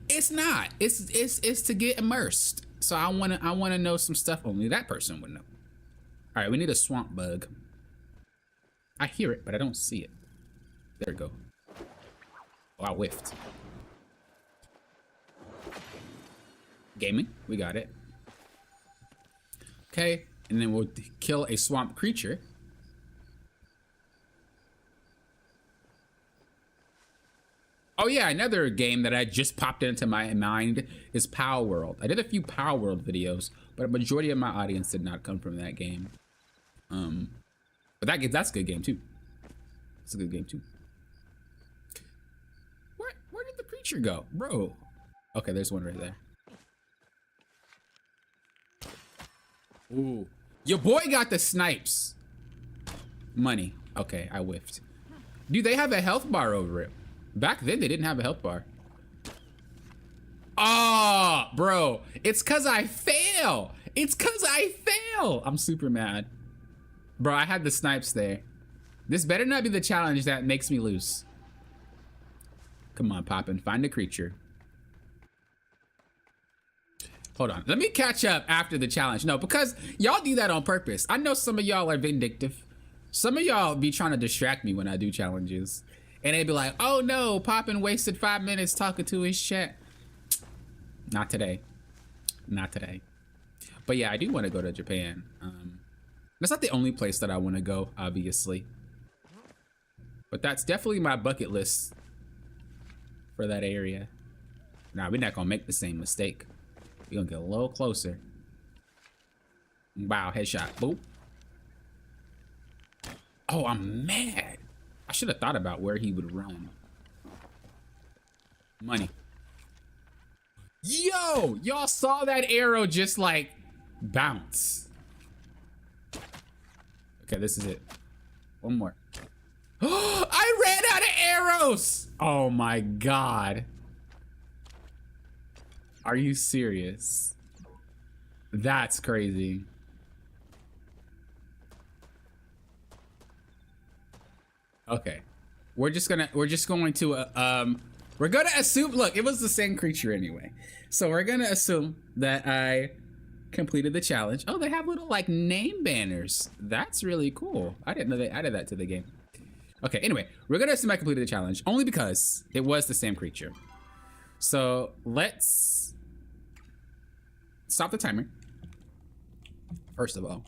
It's not. It's to get immersed. So I wanna know some stuff only that person would know. All right, we need a swamp bug. I hear it, but I don't see it. There we go. Oh, I whiffed. Gaming, we got it. Okay, and then we'll kill a swamp creature. Oh yeah, another game that I just popped into my mind is Power World. I did a few Power World videos, but a majority of my audience did not come from that game. But that's a good game too. It's a good game too. Where did the creature go, bro? Okay, there's one right there. Ooh, your boy got the snipes. Money. Okay, I whiffed. Dude, they have a health bar over it. Back then, they didn't have a health bar. Oh, bro, it's cause I fail. It's cause I fail. I'm super mad. Bro, I had the snipes there. This better not be the challenge that makes me lose. Come on, Poppin', find a creature. Hold on, let me catch up after the challenge. No, because y'all do that on purpose. I know some of y'all are vindictive. Some of y'all be trying to distract me when I do challenges. And they be like, oh no, Poppin' wasted 5 minutes talking to his chat. Not today. Not today. But yeah, I do want to go to Japan. That's not the only place that I want to go, obviously. But that's definitely my bucket list for that area. Nah, we're not gonna make the same mistake. We're gonna get a little closer. Wow, headshot. Boop. Oh, I'm mad. I should have thought about where he would run. Money. Yo, y'all saw that arrow just like bounce. Okay, this is it. One more. I ran out of arrows. Oh my God. Are you serious? That's crazy. Okay. We're gonna assume, look, it was the same creature anyway. So we're gonna assume that I completed the challenge. Oh, they have little like name banners. That's really cool. I didn't know they added that to the game. Okay, anyway, we're gonna assume I completed the challenge only because it was the same creature. So let's stop the timer. First of all.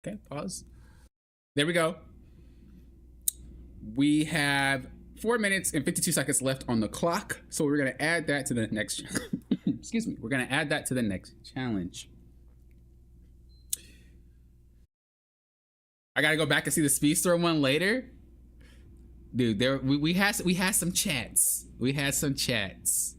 Okay, pause. There we go. We have 4 minutes and 52 seconds left on the clock. So we're gonna add that to the next, excuse me. We're gonna add that to the next challenge. I gotta go back and see the Speedster one later. Dude, we had some chats. We had some chats.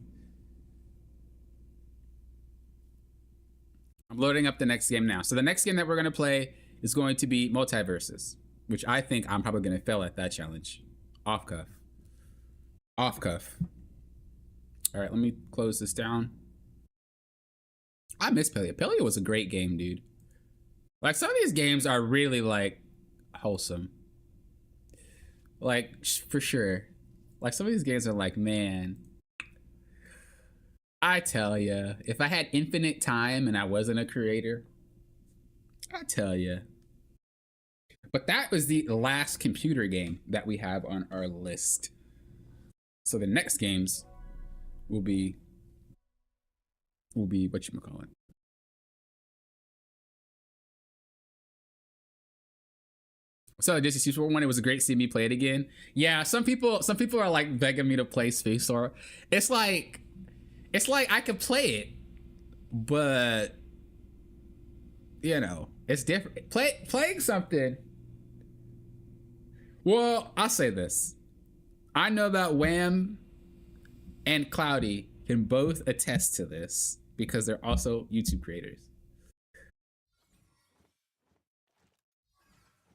I'm loading up the next game now. So the next game that we're gonna play is going to be Multiverses, which I think I'm probably gonna fail at that challenge. Off cuff. Off cuff. All right, let me close this down. I miss Paleo. Paleo was a great game, dude. Like, some of these games are really like wholesome. Like, for sure. Like, some of these games are like, man, I tell ya, if I had infinite time and I wasn't a creator, I tell ya. But that was the last computer game that we have on our list. So the next games will be whatchamacallit. So this is Super One. It was great seeing me play it again. Yeah, some people are like begging me to play Space Star. It's like I could play it, but you know, it's different. Playing something. Well, I'll say this. I know that Wham and Cloudy can both attest to this because they're also YouTube creators.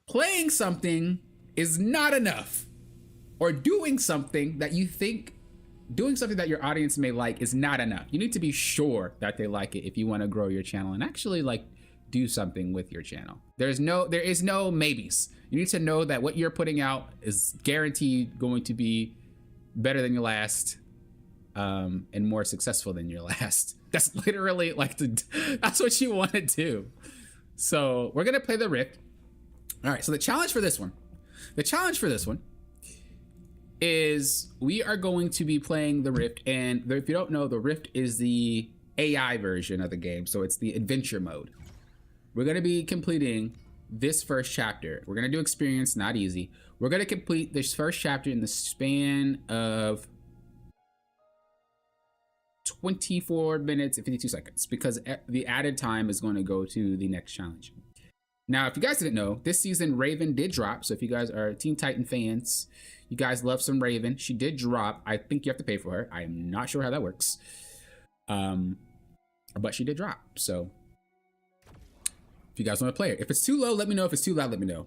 Playing something is not enough, or doing something that your audience may like is not enough. You need to be sure that they like it if you want to grow your channel and actually like do something with your channel. There is no maybes. You need to know that what you're putting out is guaranteed going to be better than your last, and more successful than your last. That's literally like that's what you want to do. So we're gonna play the Rift. All right, so the challenge for this one is we are going to be playing the Rift, and if you don't know, the Rift is the AI version of the game, so it's the adventure mode. We're gonna be completing this first chapter. We're gonna do experience, not easy. We're gonna complete this first chapter in the span of 24 minutes and 52 seconds because the added time is going to go to the next challenge. Now, if you guys didn't know, this season Raven did drop. So if you guys are Teen Titan fans, you guys love some Raven. She did drop. I think you have to pay for her. I am not sure how that works. But she did drop. So if you guys want to play her, if it's too low, let me know. If it's too loud, let me know.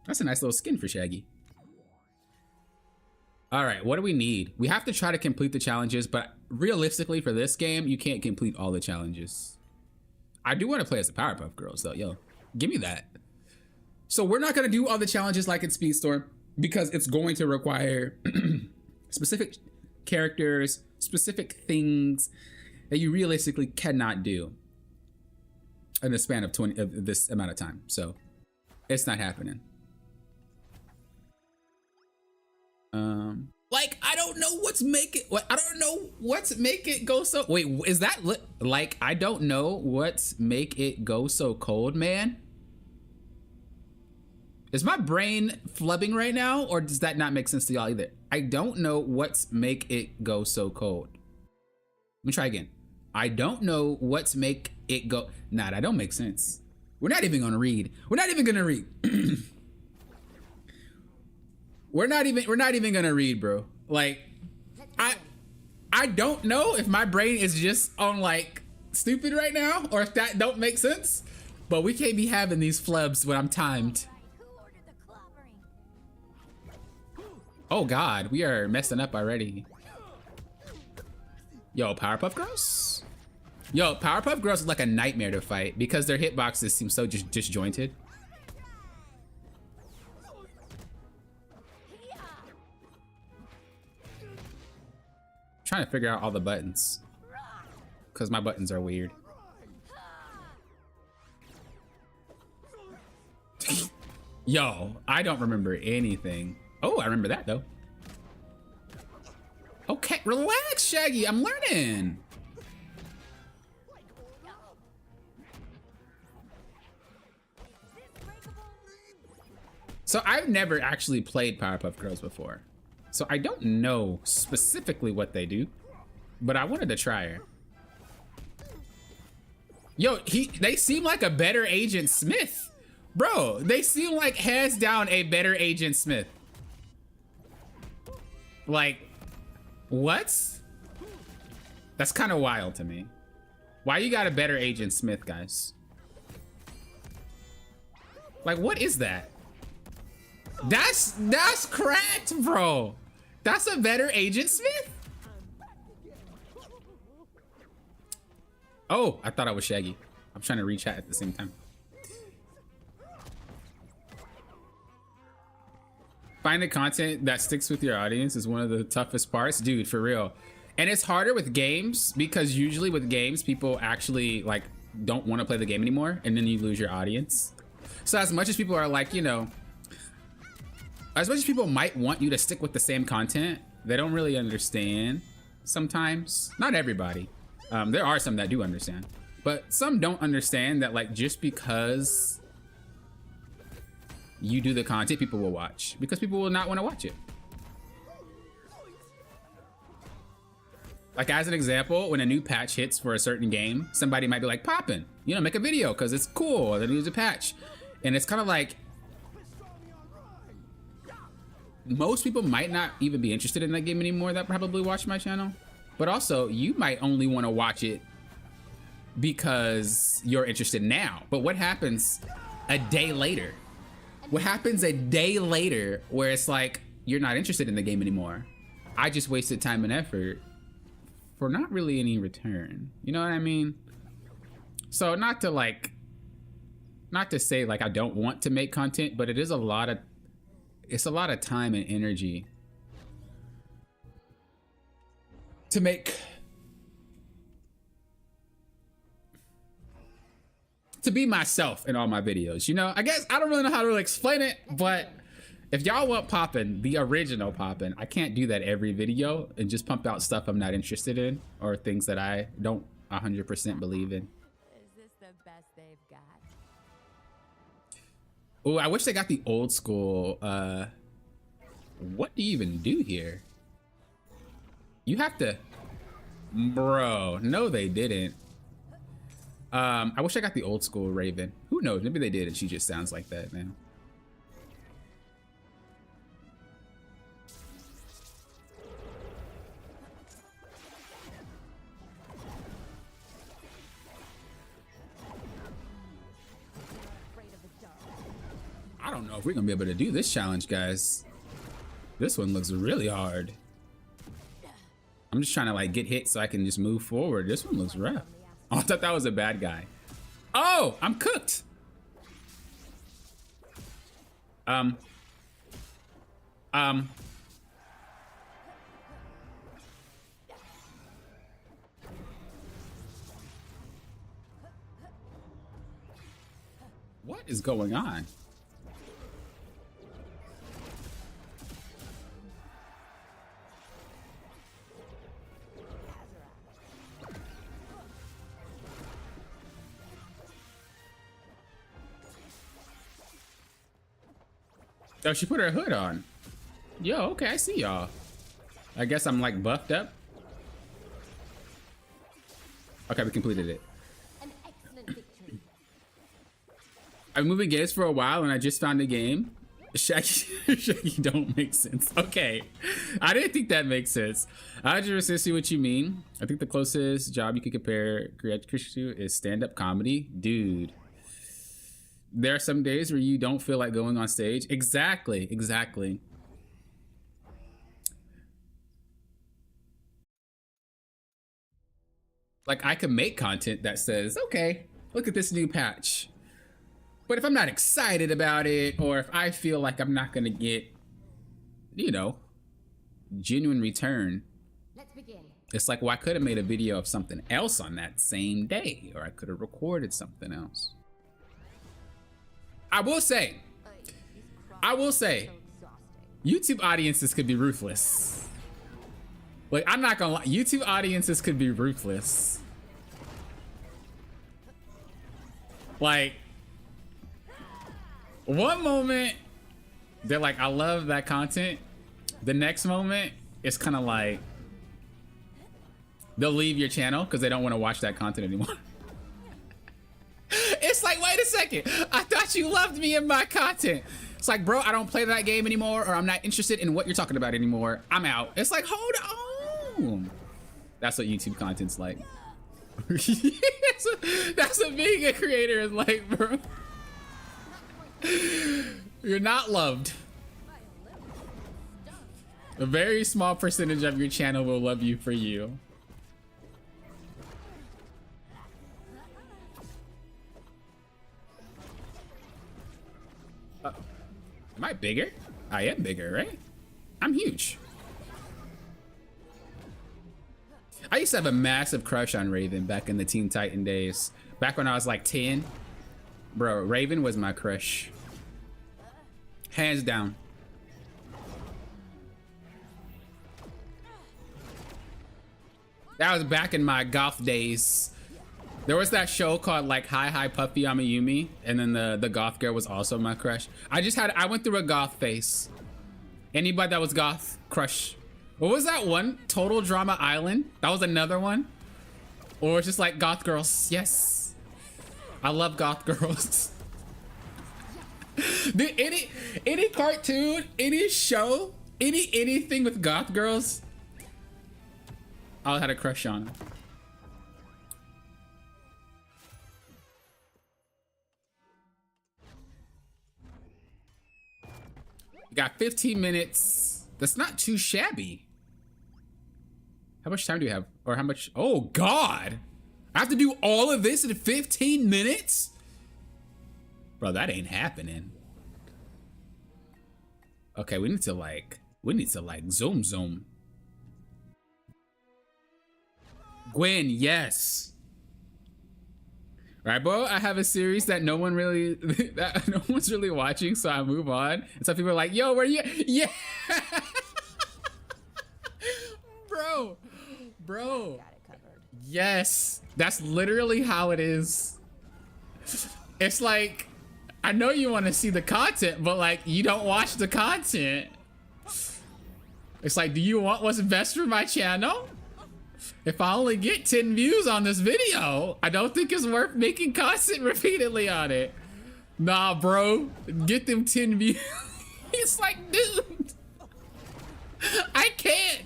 That's a nice little skin for Shaggy. All right, what do we need? We have to try to complete the challenges, but realistically for this game, you can't complete all the challenges. I do want to play as the Powerpuff Girls though. Yo, give me that. So we're not gonna do all the challenges like in Speedstorm because it's going to require specific characters, specific things that you realistically cannot do in the span of this amount of time. So it's not happening. Like I don't know what's make it go so. Wait, is that like I don't know what's make it go so cold, man? Is my brain flubbing right now, or does that not make sense to y'all either? I don't know what's make it go so cold. Let me try again. I don't know what's make it go. Nah, that don't make sense. We're not even gonna read. We're not even gonna read. We're not even gonna read, bro. Like, I don't know if my brain is just on like stupid right now, or if that don't make sense. But we can't be having these flubs when I'm timed. Oh God, we are messing up already. Yo, Powerpuff Girls? Yo, Powerpuff Girls is like a nightmare to fight because their hitboxes seem so disjointed. Trying to figure out all the buttons because my buttons are weird. Yo, I don't remember anything. Oh, I remember that though. Okay, relax, Shaggy. I'm learning. So I've never actually played Powerpuff Girls before. So I don't know specifically what they do, but I wanted to try her. Yo, they seem like a better Agent Smith. Bro, they seem like hands down a better Agent Smith. Like, what? That's kind of wild to me. Why you got a better Agent Smith, guys? Like, what is that? That's cracked, bro. That's a better Agent Smith? Oh, I thought I was Shaggy. I'm trying to reach chat at the same time. Finding content that sticks with your audience is one of the toughest parts, dude, for real. And it's harder with games because usually with games, people actually like don't want to play the game anymore, and then you lose your audience. So as much as people are like, you know, as much as people might want you to stick with the same content, they don't really understand sometimes. Not everybody. There are some that do understand, but some don't understand that like just because you do the content, people will watch because people will not want to watch it. Like as an example, when a new patch hits for a certain game, somebody might be like, poppin', you know, make a video because it's cool, then use a patch. And it's kind of like, most people might not even be interested in that game anymore that probably watch my channel. But also, you might only want to watch it because you're interested now. But what happens a day later? What happens a day later where it's like, you're not interested in the game anymore? I just wasted time and effort for not really any return. You know what I mean? So not to say like I don't want to make content, but it is it's a lot of time and energy to be myself in all my videos. You know, I guess I don't really know how to really explain it, but if y'all want Poppin', the original Poppin', I can't do that every video and just pump out stuff I'm not interested in or things that I don't 100% believe in. Is this the best they've got? Oh, I wish they got the old school. What do you even do here? You have to, bro. No, they didn't. I wish I got the old school Raven. Who knows? Maybe they did, and she just sounds like that now. I don't know if we're gonna be able to do this challenge, guys. This one looks really hard. I'm just trying to like get hit so I can just move forward. This one looks rough. Oh, I thought that was a bad guy. Oh, I'm cooked. Um. What is going on? Oh, she put her hood on. Yo, okay, I see y'all. I guess I'm like buffed up. Okay, we completed it. An excellent victory. I've been moving games for a while and I just found a game. Shaggy don't make sense. Okay, I didn't think that makes sense. I just see what you mean. I think the closest job you could compare creation to is stand-up comedy. Dude, there are some days where you don't feel like going on stage. Exactly. Like, I can make content that says, okay, look at this new patch. But if I'm not excited about it, or if I feel like I'm not gonna get, you know, genuine return, Let's begin. it's like, well, I could have made a video of something else on that same day, or I could have recorded something else. I will say, YouTube audiences could be ruthless. Like, I'm not gonna lie, YouTube audiences could be ruthless. Like, one moment, they're like, I love that content. The next moment, it's kind of like, they'll leave your channel because they don't want to watch that content anymore. It's like, wait a second, I thought you loved me and my content. It's like, bro, I don't play that game anymore, or I'm not interested in what you're talking about anymore. I'm out. It's like, hold on. That's what YouTube content's like. That's what being a creator is like, bro. You're not loved. A very small percentage of your channel will love you for you. Am I bigger? I am bigger, right? I'm huge. I used to have a massive crush on Raven back in the Teen Titan days. Back when I was like 10. Bro, Raven was my crush. Hands down. That was back in my goth days. There was that show called like Hi Hi Puffy Amayumi, and then the goth girl was also my crush. I went through a goth phase. Anybody that was goth, crush. What was that one? Total Drama Island? That was another one? Or it's just like goth girls. Yes. I love goth girls. Dude, any cartoon, any show, anything with goth girls, I had a crush on. You got 15 minutes. That's not too shabby. How much time do you have? Or how much? Oh, God. I have to do all of this in 15 minutes? Bro, that ain't happening. Okay, we need to like zoom. Gwen, yes. Right, bro, I have a series that no one's really watching, so I move on. And some people are like, yo, where you? Yeah. Bro. Got it covered. Yes, that's literally how it is. It's like, I know you want to see the content, but like, you don't watch the content. It's like, do you want what's best for my channel? If I only get 10 views on this video, I don't think it's worth making content repeatedly on it. Nah, bro, get them 10 views. It's like, dude, I can't.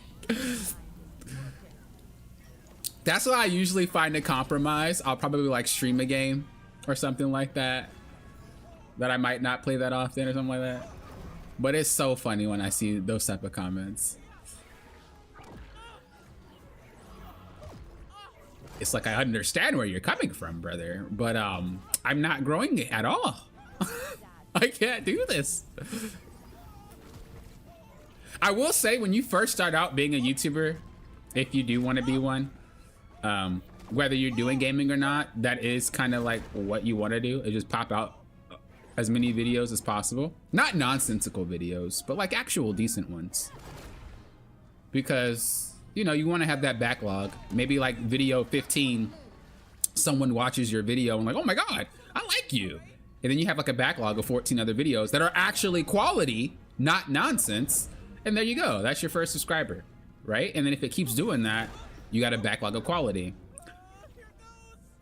That's why I usually find a compromise. I'll probably like stream a game or something like that I might not play that often or something like that. But it's so funny when I see those type of comments. it's like I understand where you're coming from, brother, but I'm not growing at all. I can't do this. I will say, when you first start out being a YouTuber, if you do want to be one, whether you're doing gaming or not, that is kind of like what you want to do, is just pop out as many videos as possible. Not nonsensical videos, but like actual decent ones. Because, you know, you want to have that backlog. Maybe like video 15, someone watches your video and like, oh my God, I like you. And then you have like a backlog of 14 other videos that are actually quality, not nonsense. And there you go, that's your first subscriber, right? And then if it keeps doing that, you got a backlog of quality.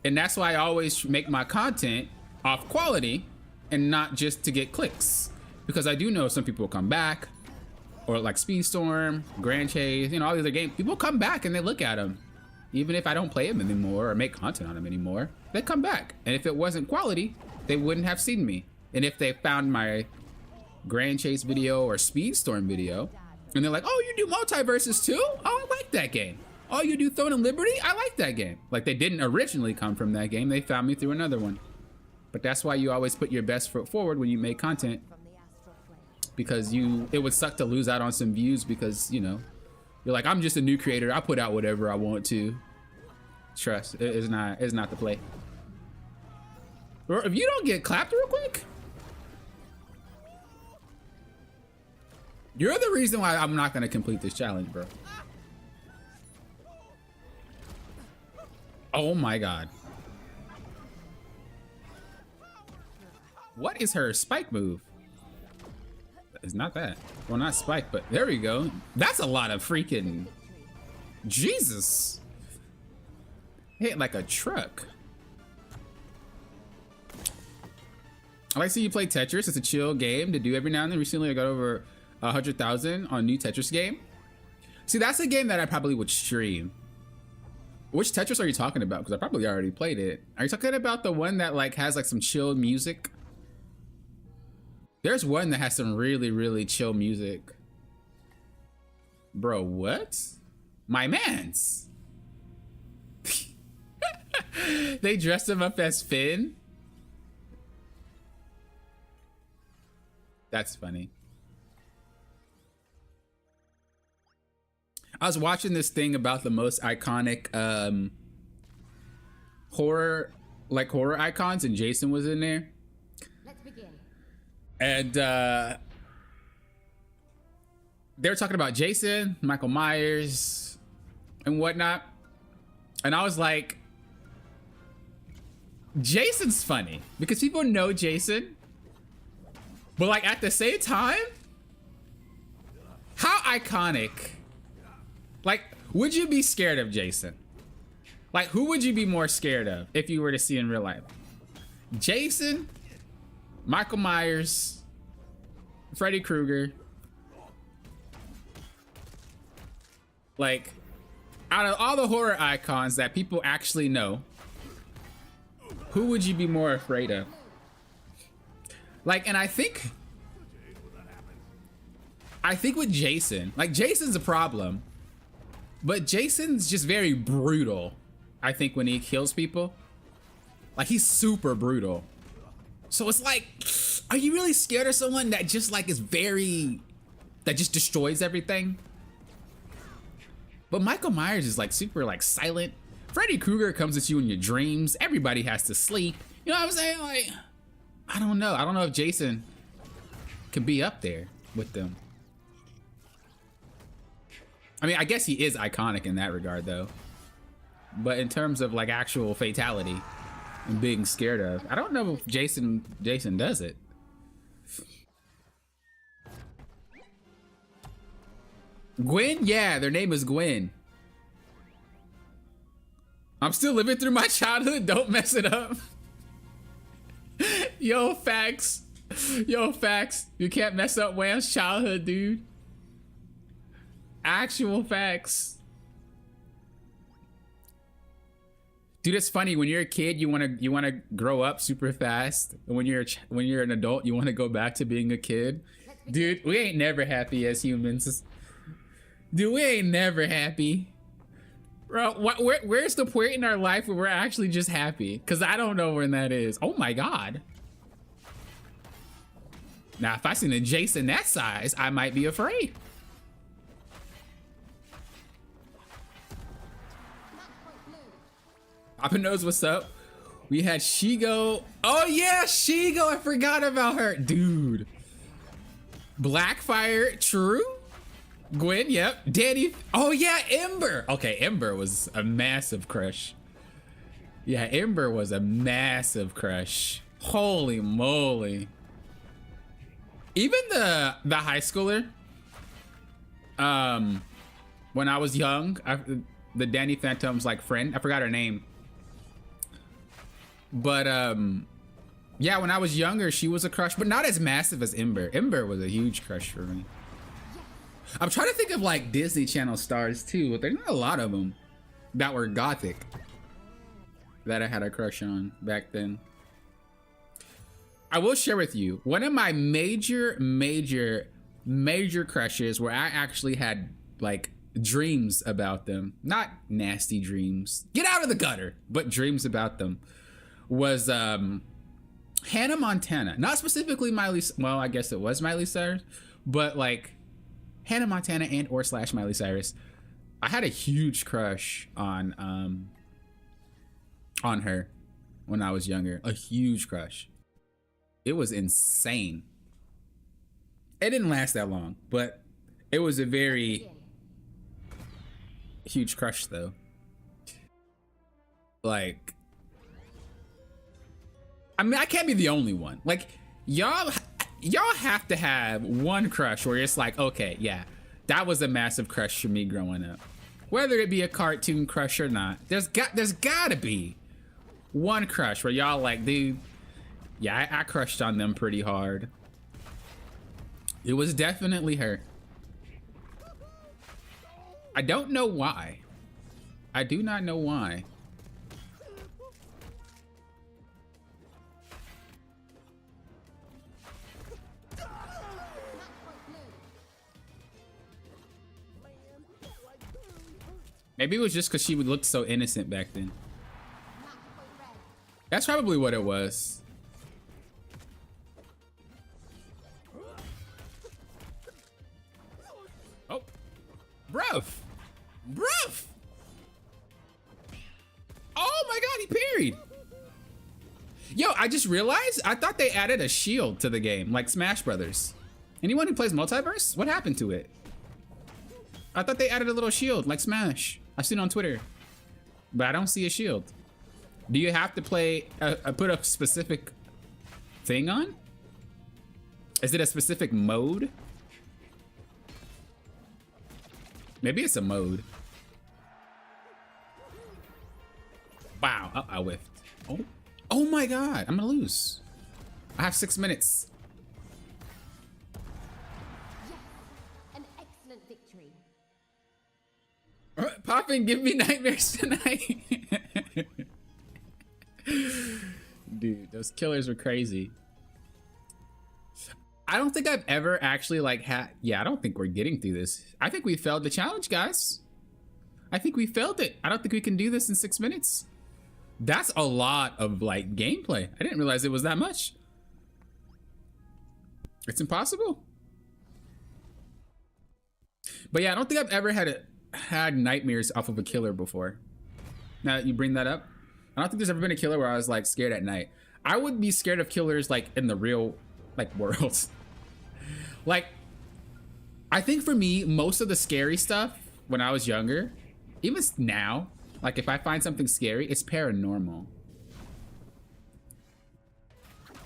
And that's why I always make my content off quality and not just to get clicks. Because I do know some people come back, or like Speedstorm, Grand Chase, you know, all the other games, people come back and they look at them. Even if I don't play them anymore or make content on them anymore, they come back. And if it wasn't quality, they wouldn't have seen me. And if they found my Grand Chase video or Speedstorm video, and they're like, oh, you do multiverses too? Oh, I like that game. Oh, you do Throne and Liberty? I like that game. Like, they didn't originally come from that game. They found me through another one. But that's why you always put your best foot forward when you make content. Because it would suck to lose out on some views because, you know, you're like, I'm just a new creator. I put out whatever I want to. Trust, it's not the play. Or if you don't get clapped real quick, you're the reason why I'm not gonna complete this challenge, bro. Oh my God. What is her spike move? It's not that. Well, not spike, but there we go. That's a lot of freaking... Jesus. Hit like a truck. I like to see you play Tetris. It's a chill game to do every now and then. Recently, I got over 100,000 on new Tetris game. See, that's a game that I probably would stream. Which Tetris are you talking about? Because I probably already played it. Are you talking about the one that like has like some chill music? There's one that has some really, really chill music. Bro, what? My mans. They dressed him up as Finn. That's funny. I was watching this thing about the most iconic horror icons, and Jason was in there. Let's begin. And they were talking about Jason, Michael Myers, and whatnot. And I was like, Jason's funny because people know Jason. But like at the same time, how iconic. Like, would you be scared of Jason? Like, who would you be more scared of if you were to see in real life? Jason, Michael Myers, Freddy Krueger. Like, out of all the horror icons that people actually know, who would you be more afraid of? Like, and I think with Jason, like Jason's a problem, but Jason's just very brutal. I think when he kills people, like he's super brutal. So it's like, are you really scared of someone that just like is that just destroys everything? But Michael Myers is like super like silent. Freddy Krueger comes at you in your dreams. Everybody has to sleep. You know what I'm saying? Like, I don't know. I don't know if Jason can be up there with them. I mean, I guess he is iconic in that regard though. But in terms of like actual fatality and being scared of, I don't know if Jason does it. Gwen? Yeah, their name is Gwen. I'm still living through my childhood. Don't mess it up. Yo, facts. Yo, facts. You can't mess up Wham's childhood, dude. Actual facts. Dude, it's funny when you're a kid, you want to grow up super fast, and when you're an adult, you want to go back to being a kid. Dude, we ain't never happy as humans. Dude, we ain't never happy. Bro, where's the point in our life where we're actually just happy? Because I don't know when that is. Oh my God. Now, if I seen a Jason that size, I might be afraid. Papa knows what's up. We had Shigo. Oh yeah, Shigo. I forgot about her. Dude. Blackfire, true. Gwen, yep. Danny. Oh yeah, Ember. Okay, Ember was a massive crush. Yeah, Ember was a massive crush. Holy moly. Even the high schooler. When I was young, the Danny Phantom's like friend. I forgot her name. But yeah, when I was younger, she was a crush, but not as massive as Ember. Ember was a huge crush for me. I'm trying to think of like Disney Channel stars too, but there's not a lot of them that were gothic that I had a crush on back then. I will share with you one of my major crushes where I actually had like dreams about them. Not nasty dreams. Get out of the gutter, but dreams about them. Was Hannah Montana. Not specifically Miley, well, I guess it was Miley Cyrus, but like Hannah Montana and or / Miley Cyrus. I had a huge crush on her when I was younger. A huge crush. It was insane. It didn't last that long, but it was a very huge crush though. Like, I mean, I can't be the only one. Like, y'all have to have one crush where it's like, okay, yeah, that was a massive crush for me growing up. Whether it be a cartoon crush or not, there's gotta be one crush where y'all like, dude, yeah, I crushed on them pretty hard. It was definitely her. I don't know why. I do not know why. Maybe it was just because she would look so innocent back then. That's probably what it was. Oh, bruv. Oh my God, he parried. Yo, I just realized I thought they added a shield to the game, like Smash Brothers. Anyone who plays Multiverse? What happened to it? I thought they added a little shield, like Smash. I've seen it on Twitter, but I don't see a shield. Do you have to play, put a specific thing on? Is it a specific mode? Maybe it's a mode. Wow, oh, I whiffed. Oh my God, I'm gonna lose. I have 6 minutes. An excellent victory. Poppin', give me nightmares tonight. Dude, those killers were crazy. I don't think I've ever actually like yeah, I don't think we're getting through this. I think we failed the challenge, guys. I think we failed it. I don't think we can do this in 6 minutes. That's a lot of like gameplay. I didn't realize it was that much. It's impossible. But yeah, I don't think I've ever had nightmares off of a killer before. Now that you bring that up, I don't think there's ever been a killer where I was like scared at night. I would be scared of killers like in the real like world. Like, I think for me, most of the scary stuff when I was younger, even now, like if I find something scary, it's paranormal.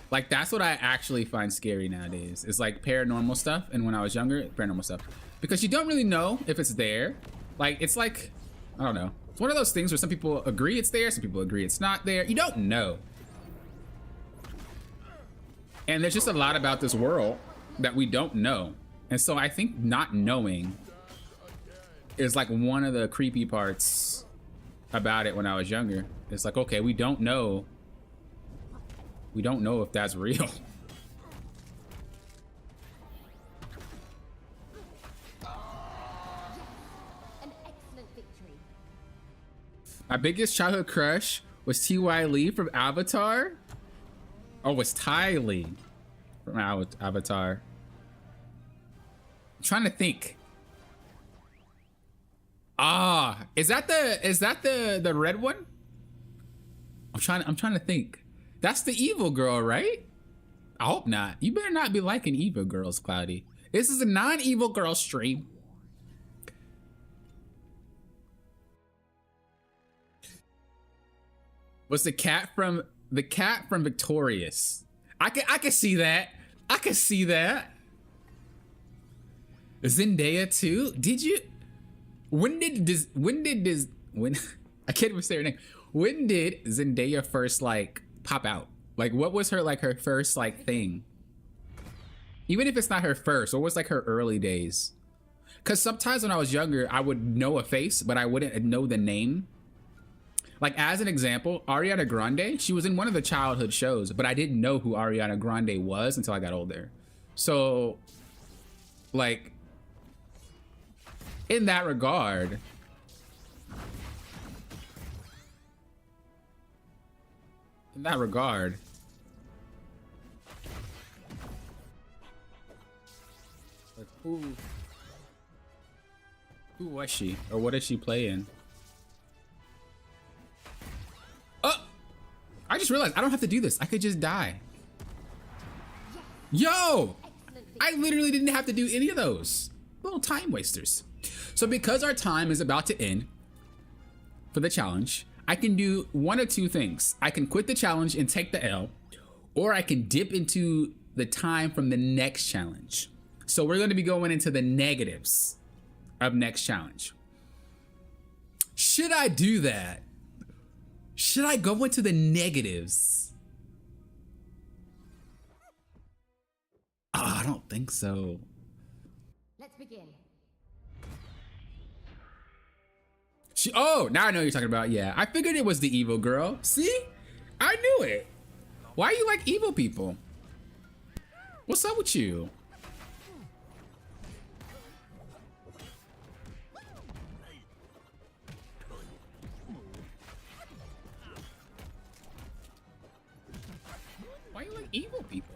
Like that's what I actually find scary nowadays. It's like paranormal stuff. And when I was younger, paranormal stuff. Because you don't really know if it's there. Like, it's like, I don't know. It's one of those things where some people agree it's there, some people agree it's not there. You don't know. And there's just a lot about this world that we don't know. And so I think not knowing is like one of the creepy parts about it when I was younger. It's like, okay, we don't know. We don't know if that's real. An excellent victory. My biggest childhood crush was T.Y. Lee from Avatar. Oh, was Ty Lee from Avatar. I'm trying to think. Ah, is that the red one? I'm trying to think. That's the evil girl, right? I hope not. You better not be liking evil girls, Cloudy. This is a non-evil girl stream. Was the cat from Victorious? I can see that. I can see that. Zendaya too? Did you? When I can't even say her name. When did Zendaya first like pop out? Like what was her first like thing? Even if it's not her first, what was like her early days? Cause sometimes when I was younger, I would know a face, but I wouldn't know the name. Like as an example, Ariana Grande, she was in one of the childhood shows, but I didn't know who Ariana Grande was until I got older. So like in that regard, like who was she, or what did she play in? Oh, I just realized I don't have to do this. I could just die. Yo, I literally didn't have to do any of those. Little time wasters. So because our time is about to end for the challenge, I can do one of two things. I can quit the challenge and take the L, or I can dip into the time from the next challenge. So we're going to be going into the negatives of next challenge. Should I do that? Should I go into the negatives? Oh, I don't think so. Let's begin. Oh, now I know what you're talking about. Yeah, I figured it was the evil girl. See? I knew it. Why are you like evil people? What's up with you? Why are you like evil people?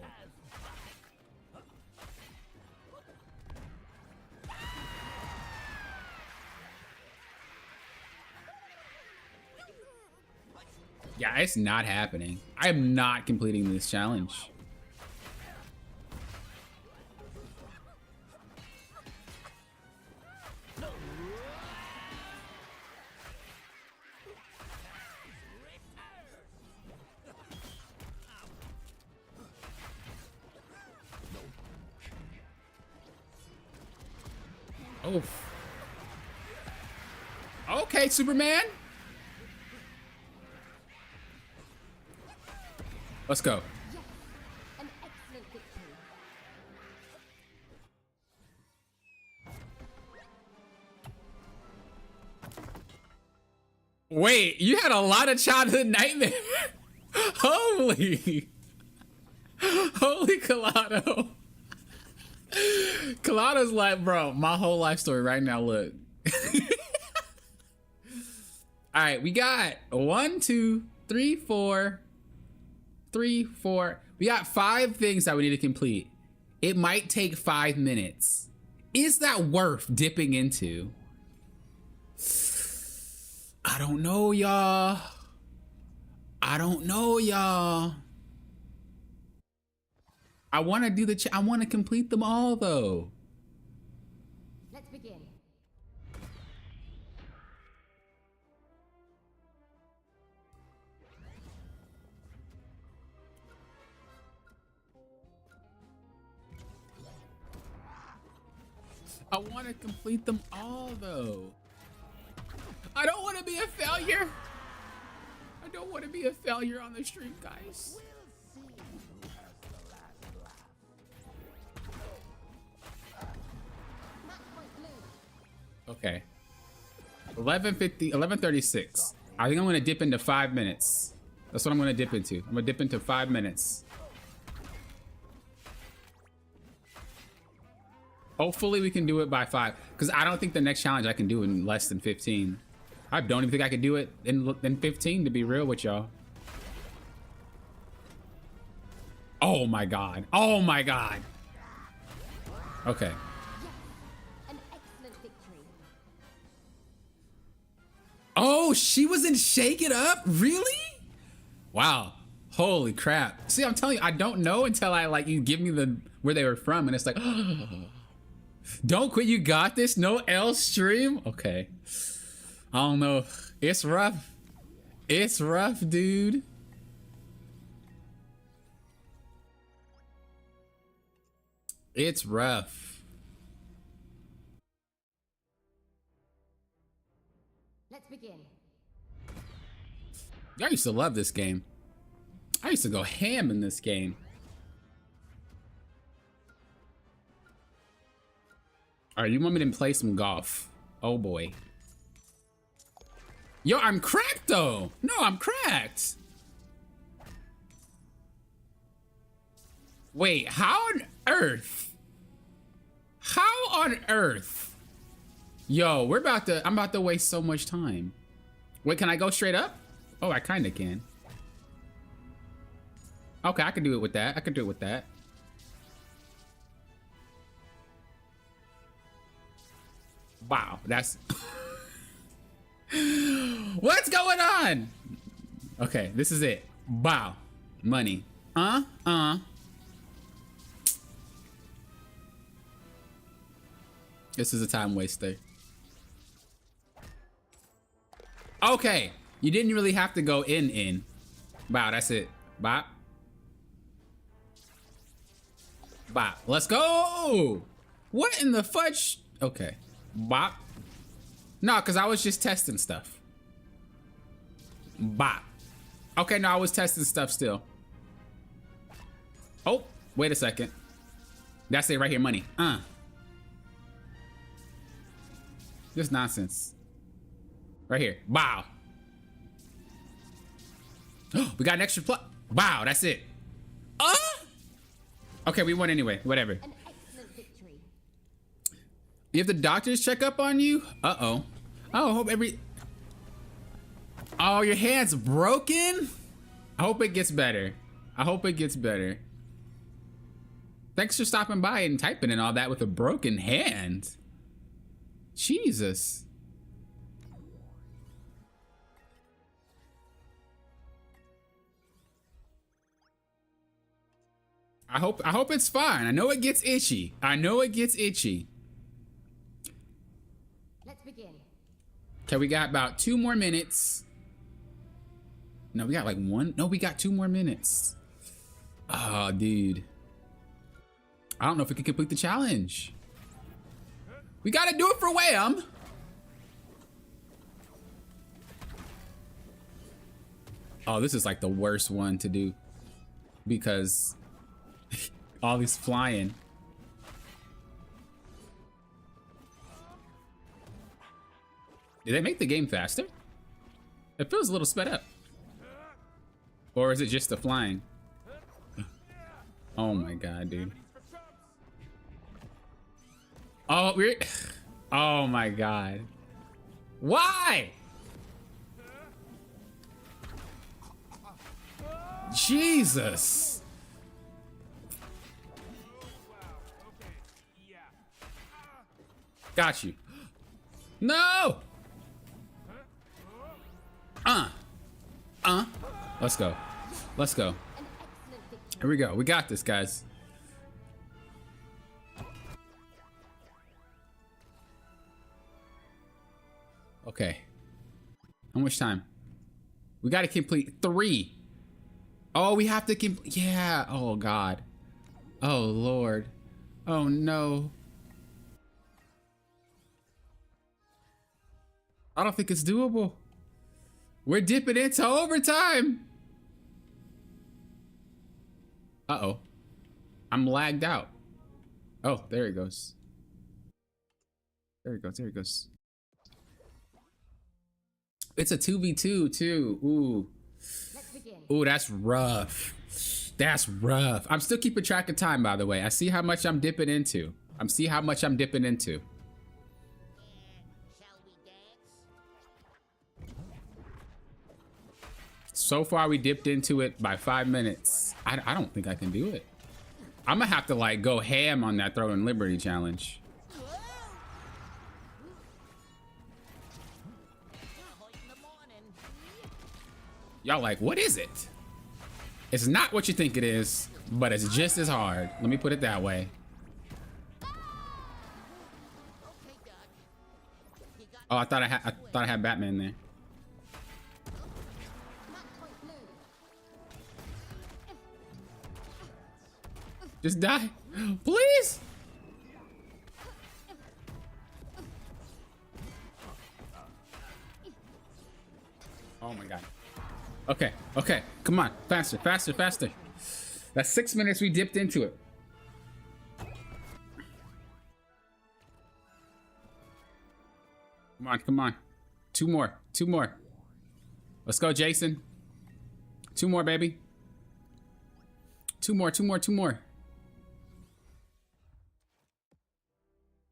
Yeah, it's not happening. I am not completing this challenge. Oh. Okay, Superman. Let's go. Yes, an excellent victory. Wait, you had a lot of childhood nightmares. Holy Colado. Colado's like, bro, my whole life story right now, look. All right, we got 1, 2, 3, 4. We got 5 things that we need to complete. It might take 5 minutes. Is that worth dipping into? I don't know, y'all. I want to do I want to complete them all though. Let's begin. I want to complete them all though. I don't want to be a failure. I don't want to be a failure on the stream, guys. Okay. 11:36. I think I'm gonna dip into 5 minutes. That's what I'm gonna dip into. I'm gonna dip into 5 minutes. Hopefully we can do it by 5, because I don't think the next challenge I can do in less than 15. I don't even think I could do it in 15, to be real with y'all. Oh my god. Oh my god. Okay. An excellent victory. Oh, she was in Shake It Up? Really? Wow. Holy crap. See, I'm telling you, I don't know until I like you give me the where they were from, and it's like, don't quit, you got this. No L stream. Okay. I don't know. It's rough. It's rough, dude. It's rough. Let's begin. I used to love this game. I used to go ham in this game. All right, you want me to play some golf? Oh boy. Yo, I'm cracked though. No, I'm cracked. Wait, how on earth? How on earth? Yo, I'm about to waste so much time. Wait, can I go straight up? Oh, I kinda can. Okay, I can do it with that. I can do it with that. Wow, that's... What's going on? Okay, this is it. Wow. Money. This is a time waster. Okay, you didn't really have to go in. Wow, that's it. Bop. Bop. Let's go! What in the fudge? Okay. Bop. No, because I was just testing stuff. Bop. Okay, no, I was testing stuff still. Oh, wait a second. That's it right here, money. This nonsense. Right here. Wow. We got an extra plus. Wow, that's it. Okay, we won anyway. Whatever. An excellent victory. You have the doctors check up on you? Uh-oh. Oh, I hope Oh, your hand's broken? I hope it gets better. I hope it gets better. Thanks for stopping by and typing and all that with a broken hand. Jesus. I hope it's fine. I know it gets itchy. I know it gets itchy. Let's begin. Okay, we got about 2 more minutes. No, we got like 1. No, we got 2 more minutes. Oh, dude. I don't know if we can complete the challenge. We gotta do it for Wham. Oh, this is like the worst one to do because all these flying. Did they make the game faster? It feels a little sped up. Or is it just the flying? Oh my god, dude. Oh, oh my god. Why? Jesus. Got you. No. Let's go. Let's go. Here we go. We got this, guys. Okay. How much time? We got to complete 3. Oh, we have to complete. Yeah. Oh, God. Oh, Lord. Oh, no. I don't think it's doable. We're dipping into overtime. Uh-oh. I'm lagged out. Oh, there it goes. There it goes. There it goes. It's a 2v2 too. Ooh. Let's begin. Ooh, that's rough. That's rough. I'm still keeping track of time, by the way. I see how much I'm dipping into. Shall we dance? So far, we dipped into it by 5 minutes. I don't think I can do it. I'm gonna have to like go ham on that Throwing Liberty challenge. Y'all like, what is it? It's not what you think it is, but it's just as hard. Let me put it that way. Oh, I thought I had Batman there. Just die, please. Oh my God. Okay, okay, come on, faster, faster, faster. That's 6 minutes we dipped into it. Come on, come on. Two more, two more. Let's go, Jason. Two more, baby. Two more, two more, two more.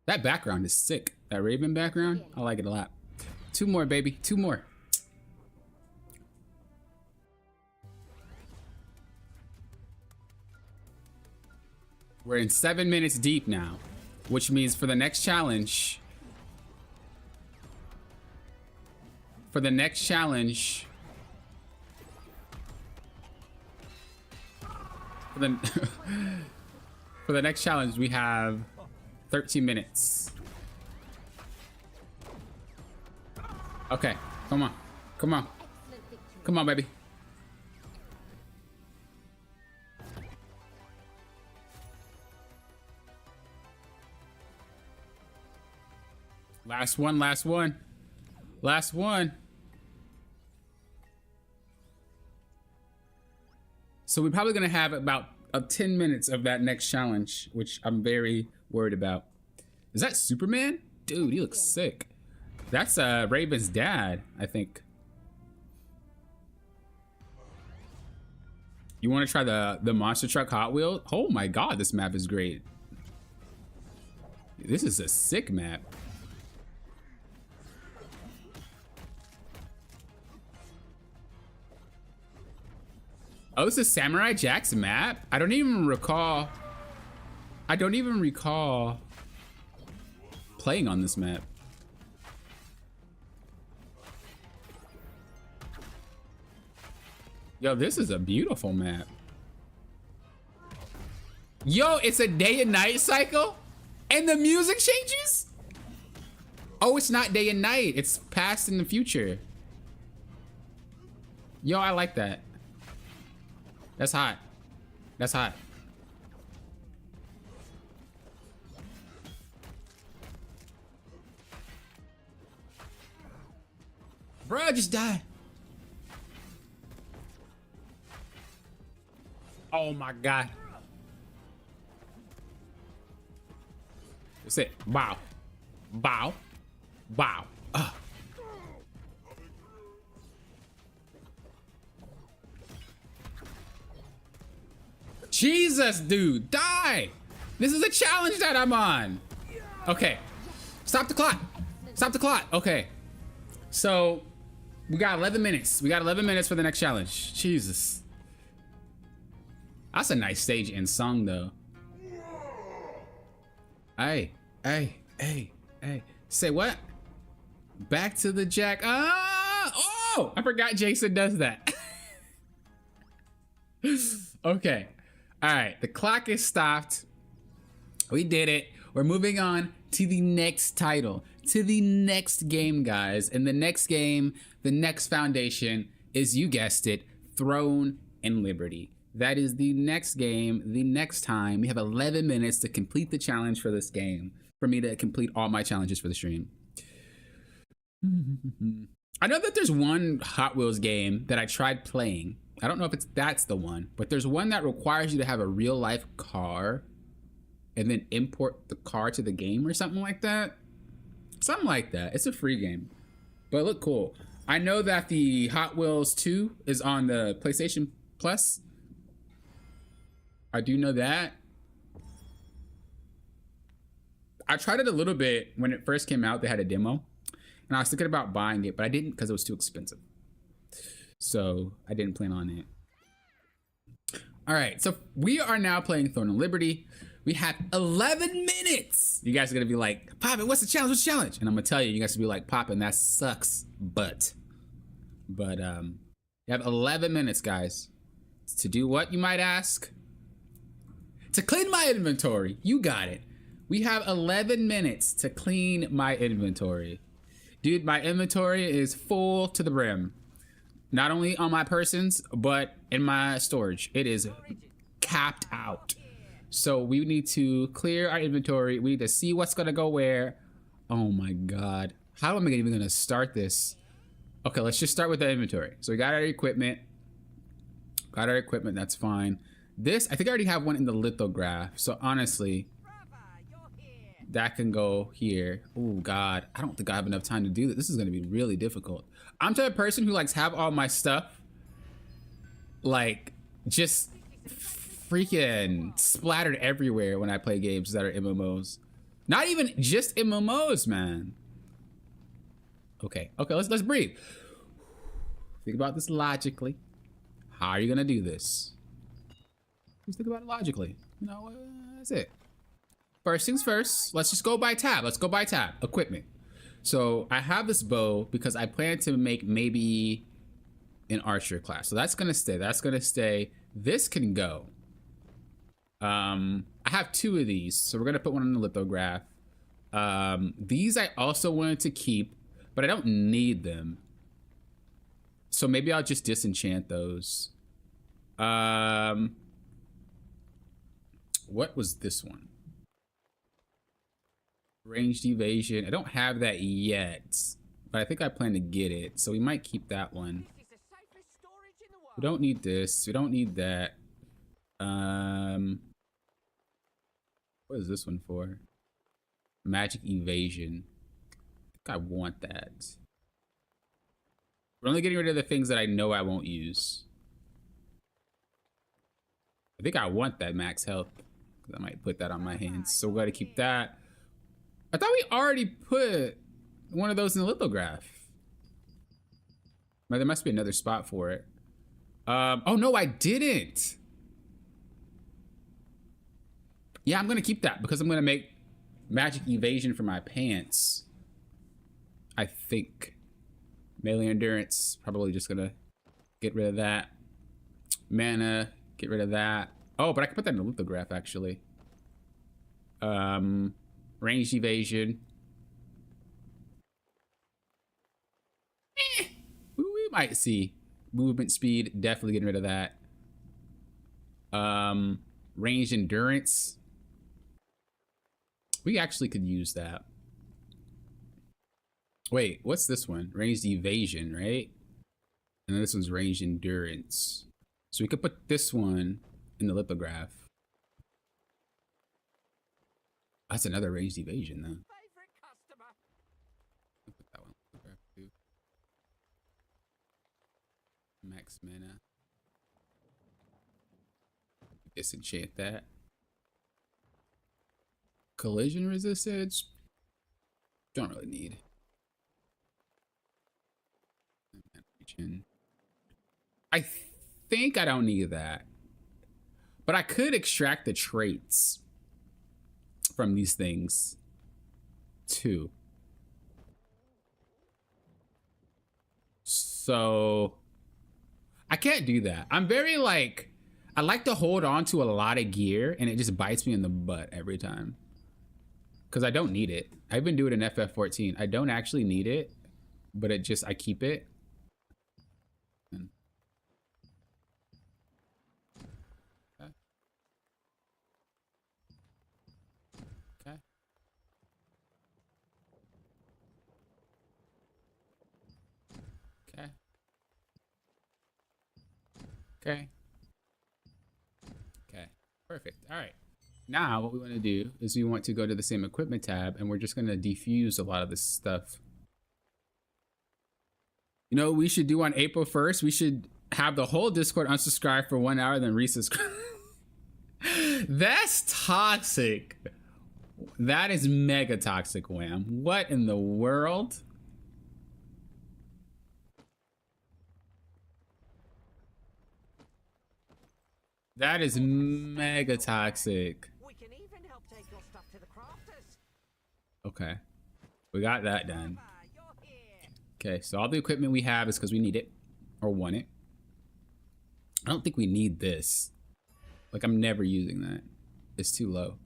That background is sick. That Raven background, I like it a lot. Two more, baby, two more. We're in 7 minutes deep now, which means for the next challenge, for the next challenge, we have 13 minutes. Okay, come on, come on, come on, baby. Last one, last one, last one. So we're probably gonna have about 10 minutes of that next challenge, which I'm very worried about. Is that Superman? Dude, he looks sick. That's Raven's dad, I think. You wanna try the monster truck Hot Wheel? Oh my God, this map is great. This is a sick map. Oh, this is Samurai Jack's map? I don't even recall playing on this map. Yo, this is a beautiful map. Yo, it's a day and night cycle? And the music changes? Oh, it's not day and night. It's past and the future. Yo, I like that. That's hot. That's hot. Bro, just die. Oh my God. That's it. Bow. Bow. Bow. Jesus, dude, die! This is a challenge that I'm on. Okay, stop the clock. Stop the clock. Okay, so we got 11 minutes. We got 11 minutes for the next challenge. Jesus, that's a nice stage and song though. Hey, hey, hey, hey. Say what? Back to the Jack. Oh, I forgot Jason does that. Okay. All right, the clock is stopped. We did it. We're moving on to the next title, to the next game, guys. And the next game, the next foundation is, you guessed it, Throne and Liberty. That is the next game, the next time. We have 11 minutes to complete the challenge for this game, for me to complete all my challenges for the stream. I know that there's one Hot Wheels game that I tried playing. I don't know if that's the one, but there's one that requires you to have a real life car and then import the car to the game or something like that. Something like that. It's a free game, but it looked cool. I know that the Hot Wheels 2 is on the PlayStation Plus. I do know that. I tried it a little bit when it first came out. They had a demo and I was thinking about buying it, but I didn't because it was too expensive. so I didn't plan on it. All right, so we are now playing Throne of Liberty. We have 11 minutes. You guys are gonna be like, Poppin, what's the challenge? What's the challenge? And I'm gonna tell you, you guys will be like, Poppin, that sucks, but you have 11 minutes, guys, to do what, you might ask? To clean my inventory. You got it. We have 11 minutes to clean my inventory. Dude, my inventory is full to the brim. Not only on my persons, but in my storage. It is capped out. So we need to clear our inventory. We need to see what's gonna go where. Oh my God. How am I even gonna start this? Okay, let's just start with the inventory. So we got our equipment. Got our equipment, that's fine. This, I think I already have one in the lithograph. So honestly, that can go here. Oh God, I don't think I have enough time to do this. This is gonna be really difficult. I'm the type of person who likes have all my stuff like just freaking splattered everywhere when I play games that are MMOs. Not even just MMOs, man. Okay, let's breathe. Think about this logically. How are you gonna do this? Just think about it logically. You know, that's it. First things first, let's just go by tab. Let's go by tab. Equipment. So I have this bow because I plan to make maybe an archer class. So that's gonna stay. That's gonna stay. This can go. I have 2 of these, so we're gonna put one in the lithograph. These I also wanted to keep, but I don't need them. So maybe I'll just disenchant those. What was this one? Ranged evasion. I don't have that yet, but I think I plan to get it. So we might keep that one. We don't need this. We don't need that. What is this one for? Magic evasion. I think I want that. We're only getting rid of the things that I know I won't use. I think I want that max health. I might put that on my hands. So we gotta keep that. I thought we already put one of those in the lithograph. But there must be another spot for it. Oh no, I didn't. Yeah, I'm gonna keep that because I'm gonna make magic evasion for my pants. I think. Melee endurance, probably just gonna get rid of that. Mana, get rid of that. Oh, but I can put that in the lithograph actually. Ranged evasion. We might see. Movement speed, definitely getting rid of that. Ranged endurance. We actually could use that. Wait, what's this one? Ranged evasion, right? And then this one's ranged endurance. So we could put this one in the lithograph. That's another ranged evasion, though. Put that one in the lithograph too. Max mana. Disenchant that. Collision resistance. Don't really need. I think I don't need that, but I could extract the traits from these things too. So I can't do that. I'm very like, I like to hold on to a lot of gear and it just bites me in the butt every time because I don't need it. I've been doing it in FF14. I don't actually need it, but it just, I keep it. Okay. Okay. Perfect. All right. Now what we want to do is we want to go to the same equipment tab and we're just going to defuse a lot of this stuff. You know what we should do on April 1st? We should have the whole Discord unsubscribe for 1 hour, then resubscribe. That's toxic. That is mega toxic, Wham. What in the world? That is mega toxic. We can even help take your stuff to the crafters. Okay. We got that done. You're here. Okay, so all the equipment we have is because we need it. Or want it. I don't think we need this. Like, I'm never using that. It's too low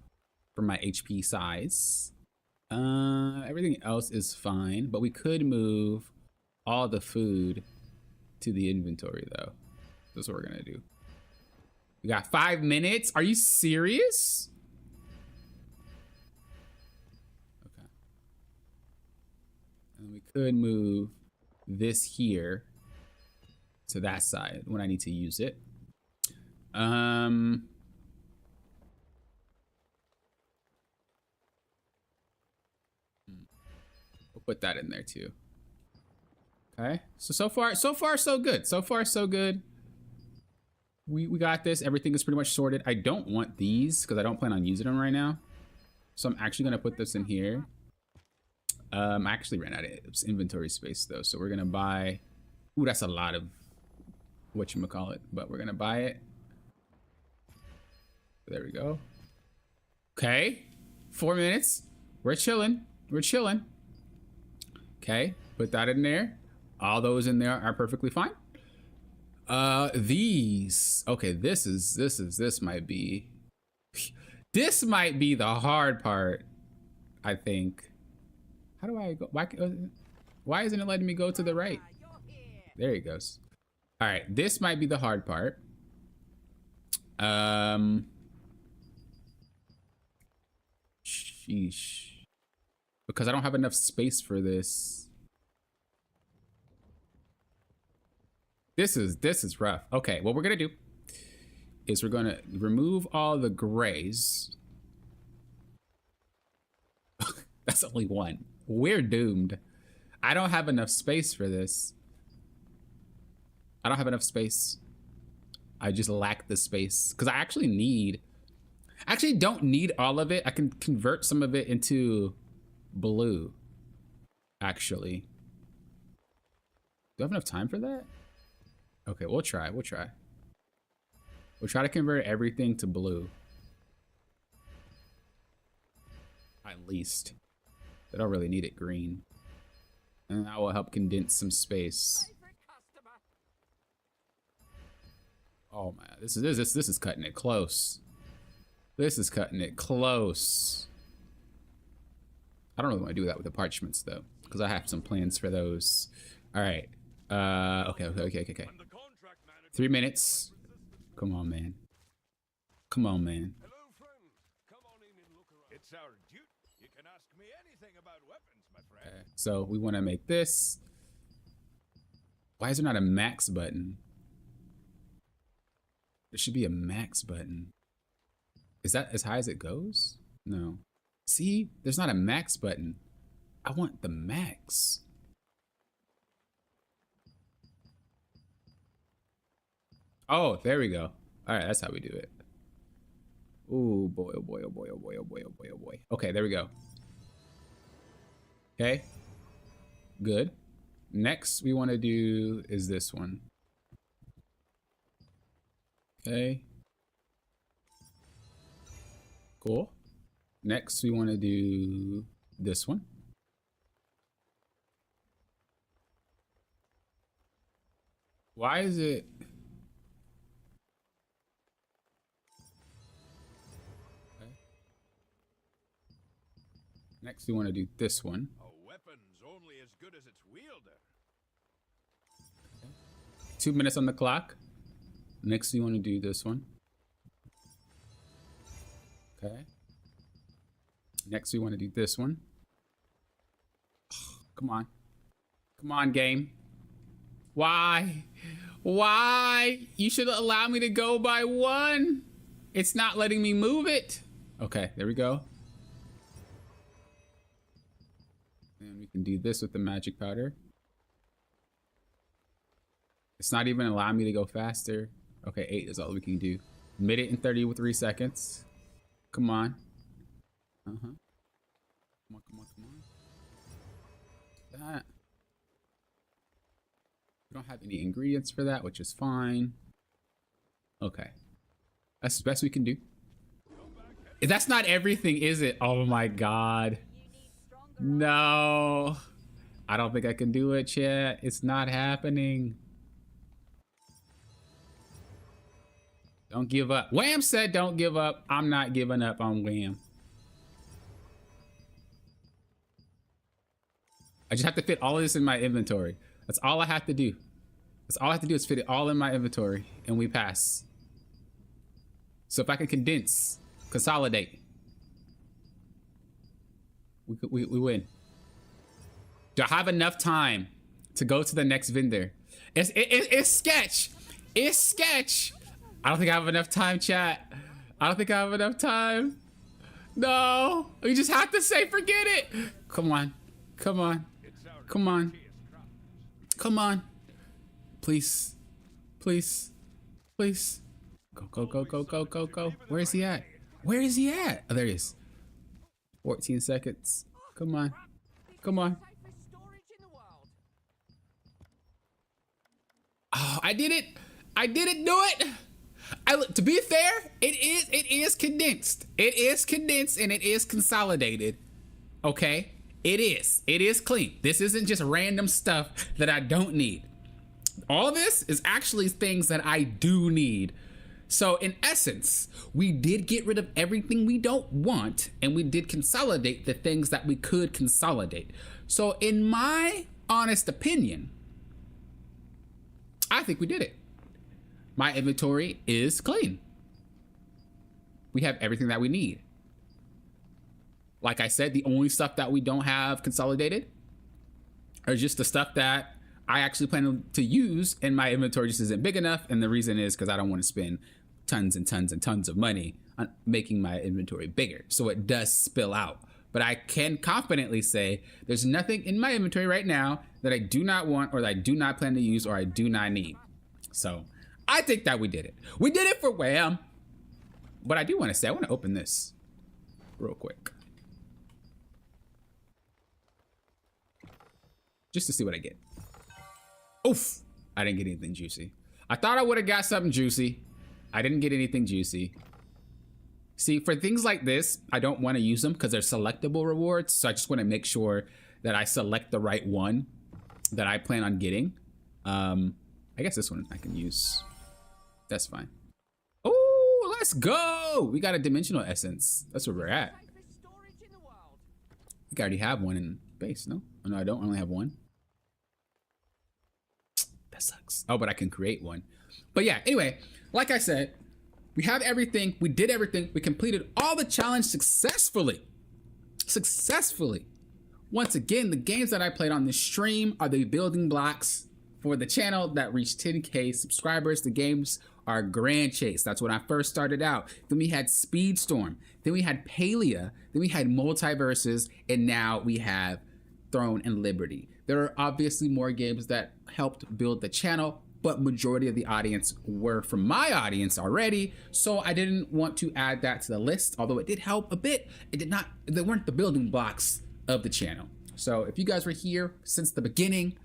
for my HP size. Everything else is fine, but we could move all the food to the inventory, though. That's what we're gonna do. We got 5 minutes. Are you serious? Okay. And we could move this here to that side when I need to use it. We'll put that in there too. Okay. So far so good. So far so good. We got this. Everything is pretty much sorted. I don't want these because I don't plan on using them right now. So I'm actually gonna put this in here. I actually ran out of inventory space though, so we're gonna buy. Ooh, that's a lot of whatchamacallit, but we're gonna buy it. There we go. Okay, 4 minutes. We're chilling. We're chilling. Okay, put that in there. All those in there are perfectly fine. These. Okay, this might be. This might be the hard part, I think. How do I go? Why isn't it letting me go to the right? There he goes. All right, this might be the hard part. Sheesh. Because I don't have enough space for this. This is rough. Okay, what we're gonna do is we're gonna remove all the grays. That's only one. We're doomed. I don't have enough space for this. I don't have enough space. I just lack the space because I actually don't need all of it. I can convert some of it into blue, actually. Do I have enough time for that? Okay, we'll try. We'll try to convert everything to blue. At least. I don't really need it green. And that will help condense some space. Oh man, this is cutting it close. This is cutting it close. I don't really want to do that with the parchments though, because I have some plans for those. All right. Okay. 3 minutes. Come on, man. Come on, man. Hello, friend. Come on in and look around. It's our duty. You can ask me anything about weapons, my friend. Okay, so we want to make this. Why is there not a max button? There should be a max button. Is that as high as it goes? No. See, there's not a max button. I want the max. Oh, there we go. All right, that's how we do it. Oh boy, oh boy, oh boy, oh boy, oh boy, oh boy, oh boy. Okay, there we go. Okay. Good. Next we want to do is this one. Okay. Cool. Next we want to do this one. Why is it? Okay. Next we want to do this one. A weapon's only as good as its wielder. 2 minutes on the clock. Next we want to do this one. Okay. Next we want to do this one. Come on. Come on, game. Why? Why? You should allow me to go by one. It's not letting me move it. Okay, there we go. And we can do this with the magic powder. It's not even allowing me to go faster. Okay, 8 is all we can do. Minute and 33 seconds. Come on. Come on. That. We don't have any ingredients for that, which is fine. Okay. That's the best we can do. That's not everything, is it? Oh my God. No. I don't think I can do it, chat. It's not happening. Don't give up. Wham said don't give up. I'm not giving up on Wham. I just have to fit all of this in my inventory. That's all I have to do. That's all I have to do is fit it all in my inventory and we pass. So if I can condense, consolidate, we win. Do I have enough time to go to the next vendor? It's sketch. It's sketch. I don't think I have enough time, chat. I don't think I have enough time. No, we just have to say forget it. Come on, come on, come on, come on. Please, please, please. Go, go, go, go, go, go, go. Where is he at? Where is he at? Oh, there he is. 14 seconds. Come on, come on. Oh, I did it. I didn't do it. To be fair, it is condensed. It is condensed and it is consolidated. Okay? It is clean. This isn't just random stuff that I don't need. All this is actually things that I do need. So in essence, we did get rid of everything we don't want and we did consolidate the things that we could consolidate. So in my honest opinion, I think we did it. My inventory is clean. We have everything that we need. Like I said, the only stuff that we don't have consolidated are just the stuff that I actually plan to use, and my inventory just isn't big enough. And the reason is because I don't want to spend tons and tons and tons of money on making my inventory bigger. So it does spill out. But I can confidently say there's nothing in my inventory right now that I do not want or that I do not plan to use or I do not need. So I think that we did it. We did it for Wham. But I do want to say, I want to open this real quick. Just to see what I get. Oof, I didn't get anything juicy. I thought I would have got something juicy. I didn't get anything juicy. See, for things like this, I don't want to use them because they're selectable rewards. So I just want to make sure that I select the right one that I plan on getting. I guess this one I can use. That's fine. Oh, let's go. We got a dimensional essence. That's where we're at. I think I already have one in base, no? Oh, no, I don't. I only have one. That sucks. Oh, but I can create one. But yeah, anyway, like I said, we have everything. We did everything. We completed all the challenge successfully. Successfully. Once again, the games that I played on this stream are the building blocks for the channel that reached 10K subscribers. The games are Grand Chase. That's when I first started out. Then we had Speedstorm. Then we had Palia. Then we had Multiverses. And now we have Throne and Liberty. There are obviously more games that helped build the channel, but majority of the audience were from my audience already. So I didn't want to add that to the list, although it did help a bit. They weren't the building blocks of the channel. So if you guys were here since the beginning,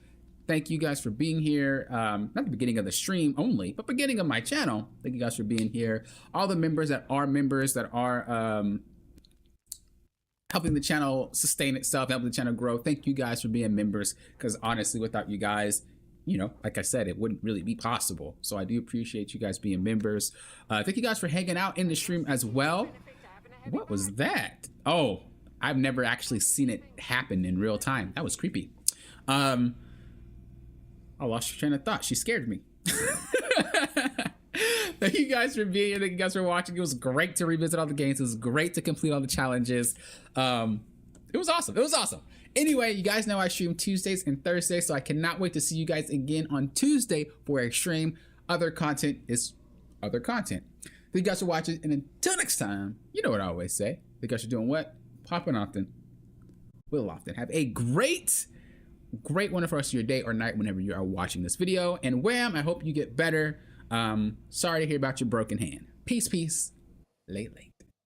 thank you guys for being here. Not the beginning of the stream only, but beginning of my channel. Thank you guys for being here. All the members that are helping the channel sustain itself, helping the channel grow. Thank you guys for being members, because honestly, without you guys, you know, like I said, it wouldn't really be possible. So I do appreciate you guys being members. Thank you guys for hanging out in the stream as well. What was that? Oh, I've never actually seen it happen in real time. That was creepy. I lost your train of thought. She scared me. Thank you guys for being here. Thank you guys for watching. It was great to revisit all the games. It was great to complete all the challenges. It was awesome. It was awesome. Anyway, you guys know I stream Tuesdays and Thursdays, so I cannot wait to see you guys again on Tuesday for a stream. Other content is other content. Thank you guys for watching, and until next time, you know what I always say. Thank you guys for doing what? Popping often. Will often. Have a great one for the rest of your day or night whenever you are watching this video. And Wham, I hope you get better. Sorry to hear about your broken hand. Peace, peace. Late.